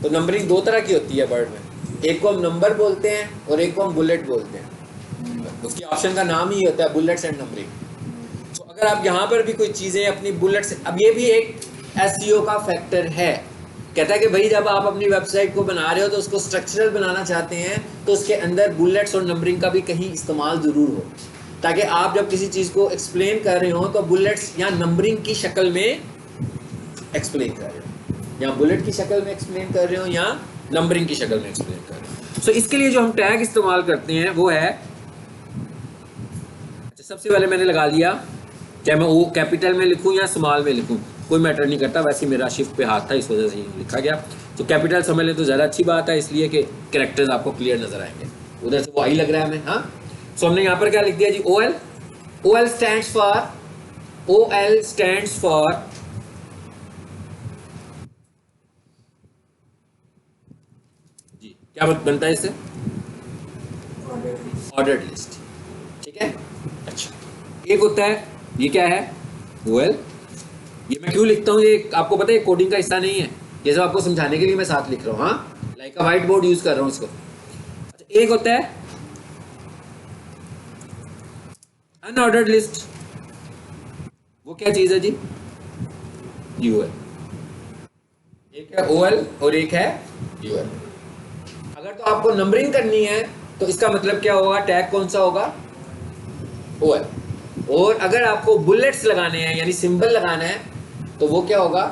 तो नंबरिंग दो तरह की होती है वर्ड में, एक को हम नंबर बोलते हैं और एक को हम बुलेट बोलते हैं। उसकी ऑप्शन का नाम ही होता है बुलेट्स एंड नंबरिंग। तो अगर आप यहाँ पर भी कोई चीज़ें अपनी बुलेट्स, अब ये भी एक एसईओ का फैक्टर है, कहता है कि भाई जब आप अपनी वेबसाइट को बना रहे हो तो उसको स्ट्रक्चरल बनाना चाहते हैं तो उसके अंदर बुलेट्स और नंबरिंग का भी कहीं इस्तेमाल ज़रूर हो, ताकि आप जब किसी चीज़ को एक्सप्लेन कर रहे हो तो बुलेट्स या नंबरिंग की शक्ल में एक्सप्लेन कर रहे हो, या बुलेट की शक्ल में एक्सप्लेन कर रहे हो या नंबरिंग की शक्ल में एक्सप्लेन कर रहे हो। सो इसके लिए जो हम टैग इस्तेमाल करते हैं वो है, अच्छा सबसे पहले मैंने लगा लिया, चाहे मैं वो कैपिटल में लिखूं या स्मॉल में लिखूं कोई मैटर नहीं करता, वैसे मेरा शिफ्ट पे हाथ था इस वजह से ये लिखा गया। तो कैपिटल समझ लें तो ज़्यादा अच्छी बात है, इसलिए कि कैरेक्टर्स आपको क्लियर नजर आएंगे। उधर से वो आई लग रहा है हमें, हाँ। सो हमने यहाँ पर क्या लिख दिया जी, OL। OL stands for OL stands for जी क्या बनता है इससे? Ordered list. ठीक है, अच्छा एक होता है, ये क्या है? OL। ये मैं क्यों लिखता हूँ, ये आपको पता है कोडिंग का हिस्सा नहीं है, ये सब आपको समझाने के लिए मैं साथ लिख रहा हूँ। हाँ, लाइक अ व्हाइट बोर्ड यूज कर रहा हूँ इसको। अच्छा, एक होता है अनऑर्डर्ड लिस्ट। वो क्या चीज है जी? UL। एक है OL और एक है UL। अगर तो आपको नंबरिंग करनी है तो इसका मतलब क्या होगा? टैग कौन सा होगा? OL। और अगर आपको बुलेट्स लगाने हैं यानी सिंबल लगाना है तो वो क्या होगा?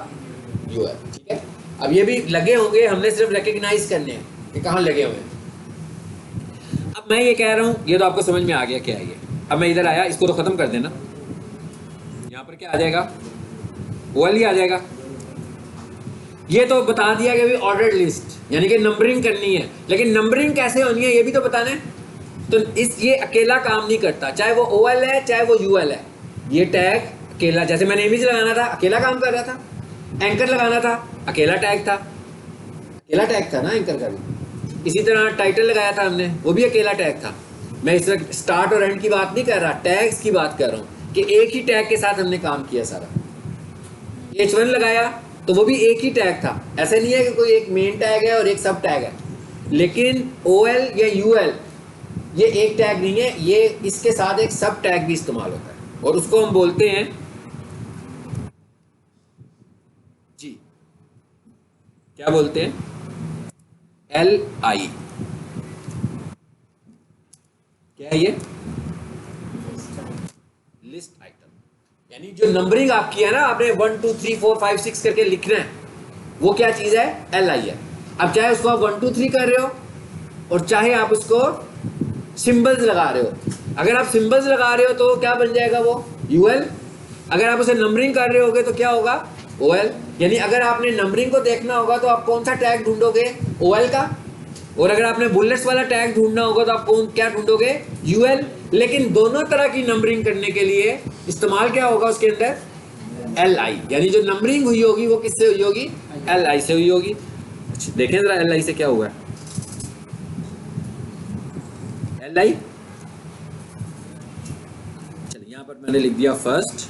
UL। ठीक है, अब ये भी लगे होंगे, हमने सिर्फ रिकग्नाइज करने हैं कि कहाँ लगे हुए हैं। अब मैं ये कह रहा हूँ, ये तो आपको समझ में आ गया क्या है ये। अब मैं इधर आया, इसको तो खत्म कर देना, यहाँ पर क्या आ जाएगा? OL ही आ जाएगा। ये तो बता दिया कि ऑर्डर्ड लिस्ट यानी कि नंबरिंग करनी है, लेकिन नंबरिंग कैसे होनी है ये भी तो बताना है। तो ये अकेला काम नहीं करता, चाहे वो OL है चाहे वो UL है। ये टैग अकेला, जैसे मैंने इमेज लगाना था अकेला काम कर रहा था, एंकर लगाना था अकेला टैग था, अकेला टैग था ना एंकर का भी। इसी तरह टाइटल लगाया था हमने, वो भी अकेला टैग था। मैं इस वक्त स्टार्ट और एंड की बात नहीं कर रहा, टैग्स की बात कर रहा हूँ कि एक ही टैग के साथ हमने काम किया सारा। H1 लगाया तो वो भी एक ही टैग था, ऐसा नहीं है कि कोई एक मेन टैग है और एक सब टैग है। लेकिन OL या UL ये एक टैग नहीं है, ये इसके साथ एक सब टैग भी इस्तेमाल होता है और उसको हम बोलते हैं जी, क्या बोलते हैं? LI। क्या है ये? List item. यानी जो नंबरिंग आपकी है ना, आपने 1 2 3 4 5 6 करके लिखना है, वो क्या चीज है? LI है। अब चाहे उसको आप 1 2 3 कर रहे हो और चाहे आप उसको सिंबल्स लगा रहे हो, अगर आप सिंबल्स लगा रहे हो तो क्या बन जाएगा? वो UL। अगर आप उसे नंबरिंग कर रहे होगे तो क्या होगा? OL। यानी अगर आपने नंबरिंग को देखना होगा तो आप कौन सा टैग ढूंढोगे? OL का। और अगर आपने बुलेट्स वाला टैग ढूंढना होगा तो आप कौन क्या ढूंढोगे? UL। लेकिन दोनों तरह की नंबरिंग करने के लिए इस्तेमाल क्या होगा उसके अंदर? LI। यानी जो नंबरिंग हुई होगी वो किससे हुई होगी? LI से हुई होगी। अच्छा देखें जरा LI से क्या हुआ है। LI, चलिए यहां पर मैंने लिख दिया फर्स्ट,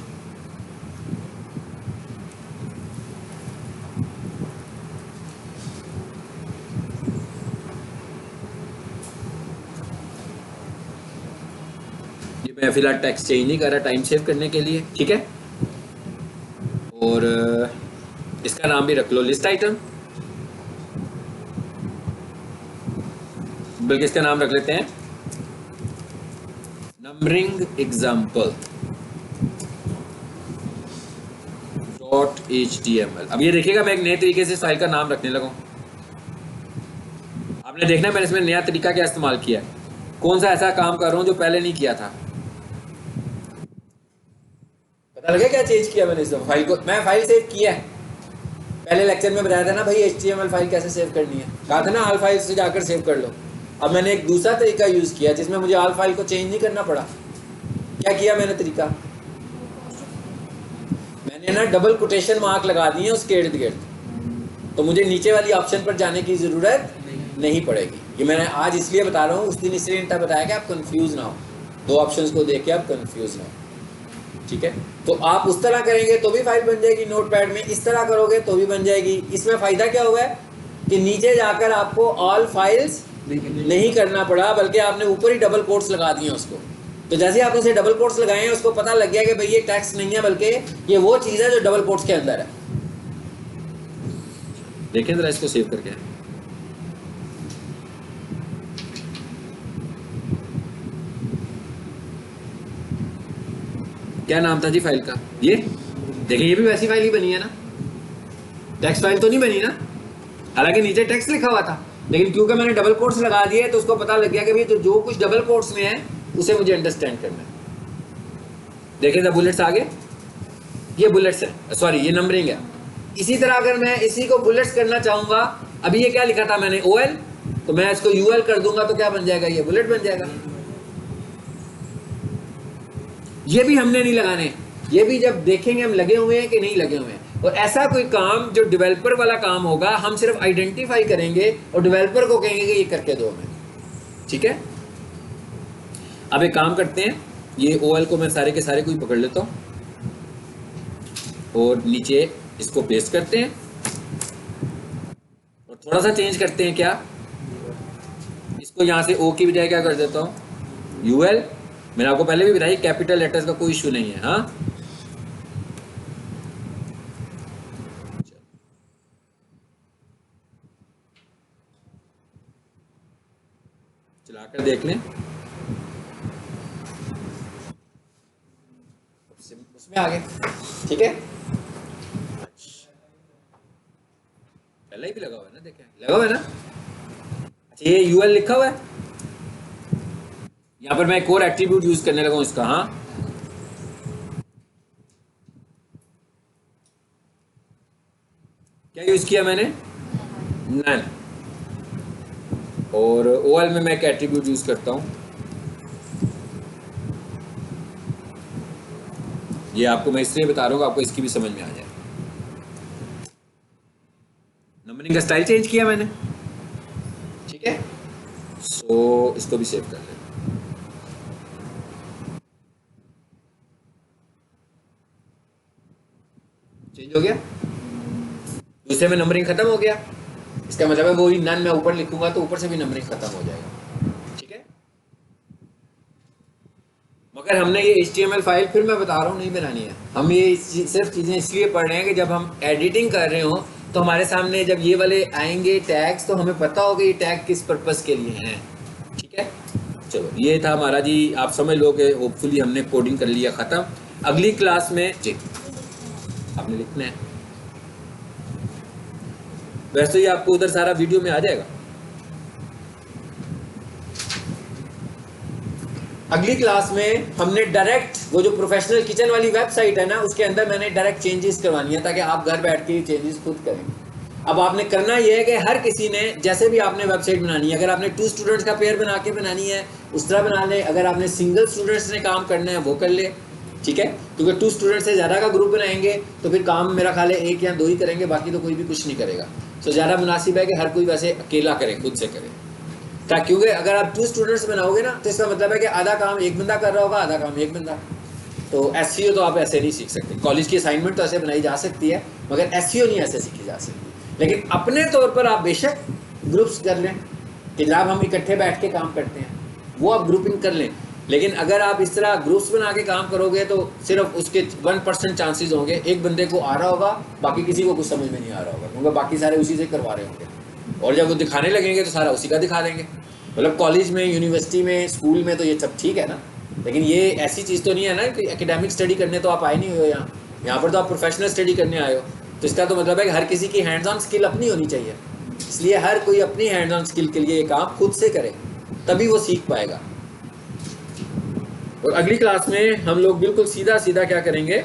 ये मैं फिलहाल टेक्स्ट चेंज नहीं कर रहा टाइम सेव करने के लिए, ठीक है। और इसका नाम भी रख लो लिस्ट आइटम, बल्कि इसका नाम रख लेते हैं नंबरिंग एग्जाम्पल .html। अब ये देखिएगा मैं एक नए तरीके से फाइल का नाम रखने लगा हूं। आपने देखना मैंने इसमें नया तरीका क्या इस्तेमाल किया है, कौन सा ऐसा काम कर रहा हूं जो पहले नहीं किया था। पता लगा क्या चेंज किया मैंने इस फाइल को? मैं फाइल सेव किया है, पहले लेक्चर में बताया था ना भाई HTML फाइल कैसे सेव करनी है, कहा था ना ऑल फाइल से जाकर सेव कर लो। अब मैंने एक दूसरा तरीका यूज किया जिसमें मुझे ऑल फाइल को चेंज नहीं करना पड़ा। क्या किया मैंने तरीका? मैंने ना डबल कोटेशन मार्क लगा दिए उसके इर्द गिर्द, तो मुझे नीचे वाली ऑप्शन पर जाने की जरूरत नहीं पड़ेगी। ये मैंने आज इसलिए बता रहा हूँ, उस दिन इसलिए इतना बताया कि आप कंफ्यूज ना हो, दो ऑप्शंस को देख के आप कंफ्यूज ना हो, ठीक है। तो आप उस तरह करेंगे तो भी फाइल बन जाएगी नोटपैड में, इस तरह करोगे तो भी बन जाएगी। इसमें फायदा क्या हुआ है कि नीचे जाकर आपको ऑल फाइल्स नहीं करना पड़ा, बल्कि आपने ऊपर ही डबल कोट्स लगा दिए उसको। तो जैसे आपने उसे डबल कोट्स लगाए हैं उसको पता लग गया कि भाई ये टेक्स्ट नहीं है बल्कि ये वो चीज है जो डबल कोट्स के अंदर है। देखें जरा इसको सेव करके, क्या नाम था जी फाइल का? ये देखिए ये भी वैसी फाइल ही बनी है ना, टेक्स्ट फाइल तो नहीं बनी ना, हालांकि नीचे टेक्स्ट लिखा हुआ था, लेकिन क्योंकि मैंने डबल कोट्स लगा दिए तो उसको पता लग गया कि भाई तो जो कुछ डबल कोट्स में है उसे मुझे अंडरस्टैंड करना है। देखिए द बुलेट्स आगे, ये बुलेट्स है, सॉरी ये नंबरिंग है। इसी तरह अगर मैं इसी को बुलेट्स करना चाहूंगा, अभी ये क्या लिखा था मैंने OL, तो मैं इसको UL कर दूंगा तो क्या बन जाएगा? ये बुलेट बन जाएगा। ये भी हमने नहीं लगाने, ये भी जब देखेंगे हम लगे हुए हैं कि नहीं लगे हुए हैं। और ऐसा कोई काम जो डेवलपर वाला काम होगा, हम सिर्फ आइडेंटिफाई करेंगे और डेवलपर को कहेंगे कि ये करके दो हमें, ठीक है। अब एक काम करते हैं, ये ओएल को मैं सारे के सारे कोई पकड़ लेता हूँ और नीचे इसको पेस्ट करते हैं और थोड़ा सा चेंज करते हैं, क्या इसको यहाँ से ओ की बजाय क्या कर देता हूँ यूएल। मैंने आपको पहले भी बताया कैपिटल लेटर्स का कोई इशू नहीं है। हाँ, चलाकर देख लें, उसमें आ गए, ठीक है। पहले ही भी लगा हुआ है ना, देखें लगा हुआ है ना। अच्छा, ये यूएल लिखा हुआ है, यहाँ पर मैं एक और एट्रीब्यूट यूज करने लगा हूँ इसका। हाँ, क्या यूज किया मैंने, नन। और ओएल में मैं एक एट्रीब्यूट यूज करता हूँ, ये आपको मैं इसलिए बता रहा हूँ आपको इसकी भी समझ में आ जाए। नंबरिंग का स्टाइल चेंज किया मैंने, ठीक है। सो इसको भी सेव कर लें। चेंज हो गया, दूसरे में नंबरिंग खत्म हो गया। इसका मतलब है वो ही नन मैं ऊपर लिखूंगा तो ऊपर से भी नंबरिंग खत्म हो जाएगा, ठीक है। मगर हमने ये HTML फाइल, फिर मैं बता रहा हूँ, नहीं बनानी है। हम ये सिर्फ चीज़ें इसलिए पढ़ रहे हैं कि जब हम एडिटिंग कर रहे हो तो हमारे सामने जब ये वाले आएंगे टैग्स तो हमें पता होगा ये टैग किस पर्पस के लिए हैं, ठीक है। चलो, ये था हमारा जी, आप समझ लो कि होपफुली हमने कोडिंग कर लिया ख़त्म। अगली क्लास में जी आपने लिखना है, वैसे ही आपको उधर सारा वीडियो में आ जाएगा। अगली क्लास में हमने डायरेक्ट वो जो प्रोफेशनल किचन वाली वेबसाइट है ना, उसके अंदर मैंने डायरेक्ट चेंजेस करवानी है ताकि आप घर बैठ के चेंजेस खुद करें। अब आपने करना यह है कि हर किसी ने जैसे भी आपने वेबसाइट बनानी है, अगर आपने 2 स्टूडेंट्स का पेयर बना के बनानी है उस तरह बना ले, अगर आपने सिंगल स्टूडेंट्स ने काम करना है वो कर ले, ठीक है। क्योंकि 2 स्टूडेंट्स से ज़्यादा का ग्रुप बनाएंगे तो फिर काम मेरा ख्याल है 1 या 2 ही करेंगे, बाकी तो कोई भी कुछ नहीं करेगा। तो ज़्यादा मुनासिब है कि हर कोई वैसे अकेला करे, खुद से करे, ताकि क्योंकि अगर आप 2 स्टूडेंट्स बनाओगे ना तो इसका मतलब है कि आधा काम एक बंदा कर रहा होगा, आधा काम एक बंदा। तो SEO तो आप ऐसे नहीं सीख सकते। कॉलेज की असाइनमेंट तो ऐसे बनाई जा सकती है मगर SEO नहीं ऐसे सीखी जा सकती। लेकिन अपने तौर पर आप बेशक ग्रुप्स कर लें कि जब हम इकट्ठे बैठ के काम करते हैं वो आप ग्रुपिंग कर लें। लेकिन अगर आप इस तरह ग्रुप्स बना के काम करोगे तो सिर्फ उसके 1% चांसेस होंगे, एक बंदे को आ रहा होगा, बाकी किसी को कुछ समझ में नहीं आ रहा होगा, क्योंकि बाकी सारे उसी से करवा रहे होंगे। और जब वो दिखाने लगेंगे तो सारा उसी का दिखा देंगे। मतलब कॉलेज में, यूनिवर्सिटी में, स्कूल में तो ये सब ठीक है ना, लेकिन ये ऐसी चीज़ तो नहीं है ना कि एकेडमिक स्टडी करने तो आप आए नहीं हो यहाँ पर तो आप प्रोफेशनल स्टडी करने आए हो। तो इसका तो मतलब है कि हर किसी की हैंड्स ऑन स्किल अपनी होनी चाहिए, इसलिए हर कोई अपनी हैंड्स ऑन स्किल के लिए ये काम खुद से करे, तभी वो सीख पाएगा। और अगली क्लास में हम लोग बिल्कुल सीधा सीधा क्या करेंगे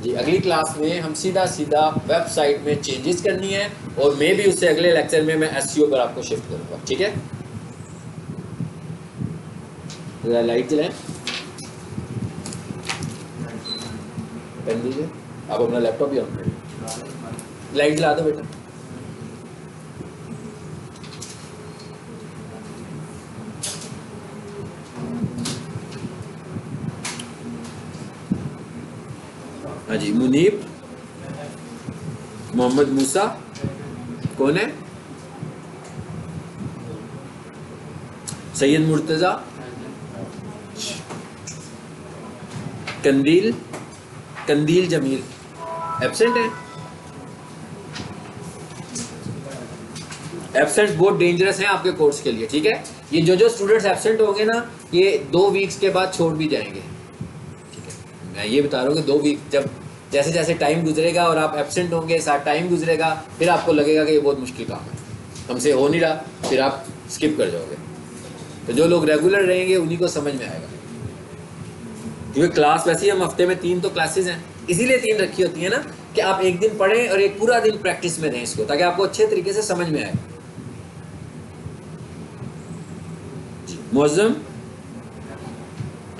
जी, अगली क्लास में हम सीधा सीधा वेबसाइट में चेंजेस करनी है और मैं भी उससे अगले लेक्चर में मैं SEO पर आपको शिफ्ट करूंगा, ठीक है। लाइट जलाएं, पेन दीजिए, आप अपना लैपटॉप भी ऑन करिए, लाइट जला दो बेटा। हाँ जी, मुनीब, मोहम्मद मूसा, कौन है, सैयद मुर्तज़ा, कंदील, कंदील जमील एब्सेंट है। एब्सेंट बहुत डेंजरस है आपके कोर्स के लिए, ठीक है। ये जो स्टूडेंट्स एब्सेंट होंगे ना, ये 2 वीक्स के बाद छोड़ भी जाएंगे, ठीक है। मैं ये बता रहा हूँ कि 2 वीक जब जैसे जैसे टाइम गुजरेगा और आप एब्सेंट होंगे, साथ टाइम गुजरेगा, फिर आपको लगेगा कि ये बहुत मुश्किल काम है, हमसे हो नहीं रहा, फिर आप स्किप कर जाओगे। तो जो लोग रेगुलर रहेंगे उन्हीं को समझ में आएगा, क्योंकि क्लास वैसे ही हम हफ्ते में 3 तो क्लासेस हैं, इसीलिए 3 रखी होती है ना कि आप एक दिन पढ़ें और एक पूरा दिन प्रैक्टिस में रहें इसको, ताकि आपको अच्छे तरीके से समझ में आए। मुअज्जम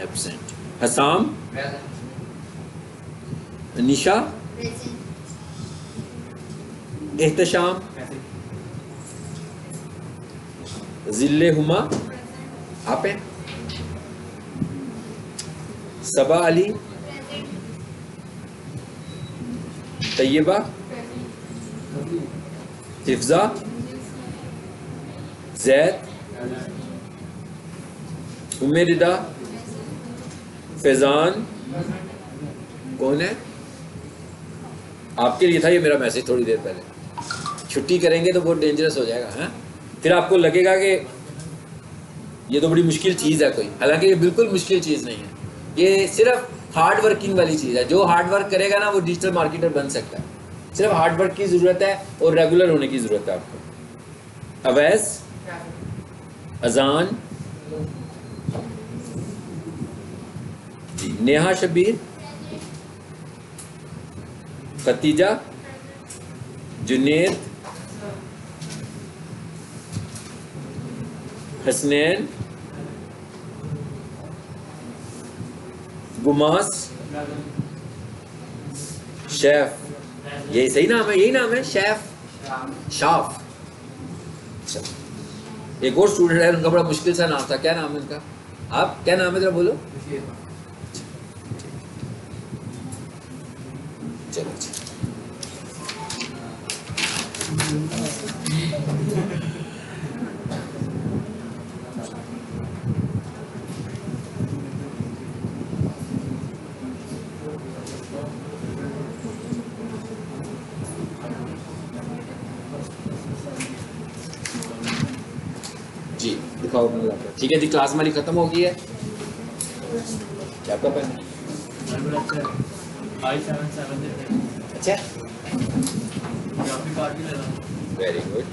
एब्सेंट। हसाम, निशा, एहतशाम, जिल्ले हुमा, आप हैं, सबा अली, तैयबा, हिफ्जा, जैद, उम्मे रिदा, फैजान, कौन है? आपके लिए था ये मेरा मैसेज थोड़ी देर पहले। छुट्टी करेंगे तो बहुत डेंजरस हो जाएगा, हैं? फिर आपको लगेगा कि ये तो बड़ी मुश्किल चीज़ है कोई, हालांकि ये बिल्कुल मुश्किल चीज़ नहीं है। ये सिर्फ हार्ड वर्किंग वाली चीज़ है। जो हार्ड वर्क करेगा ना वो डिजिटल मार्केटर बन सकता है। सिर्फ हार्ड वर्क की ज़रूरत है और रेगुलर होने की ज़रूरत है आपको। अवैस, अजान, नेहा शबीर, खतीजा, जुनेद, हसनैन, गुमास, शेफ, यही सही नाम है, यही नाम है शेफ, शाफ। एक और स्टूडेंट है, उनका बड़ा मुश्किल सा नाम था, क्या नाम है उनका? आप क्या नाम है जरा बोलो। चलो जी दिखाओ। ठीक है जी, क्लास हमारी खत्म हो गई है। क्या आपका पेन? अच्छा, वेरी गुड।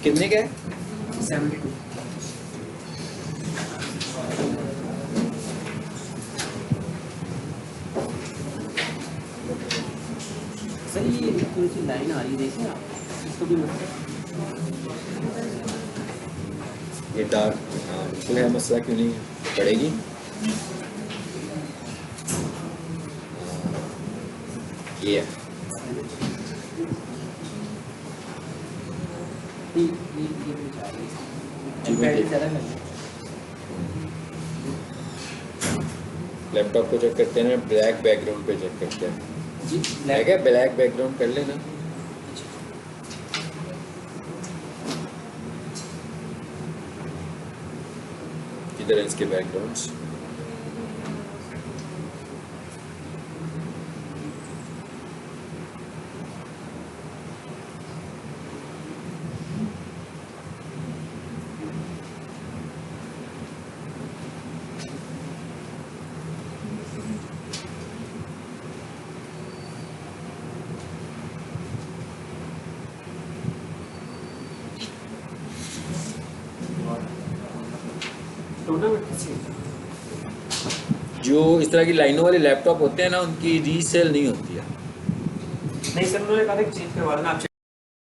कितने का है? 72। सर ये थोड़ी सी लाइन आ रही है, देखिए आप इसको भी मतलब ये डार्क बिल्कुल है, मसला क्यों नहीं है, पड़ेगी। ये लैपटॉप को चेक करते हैं, ब्लैक बैकग्राउंड पे चेक करते हैं जी है क्या? ब्लैक बैकग्राउंड कर लेना। किधर है इसके बैकग्राउंड्स? जो इस तरह की लाइनों वाले लैपटॉप होते हैं ना, उनकी रीसेल नहीं होती है। नहीं सर, उन्होंने कहा था चेंज करवा देना, आप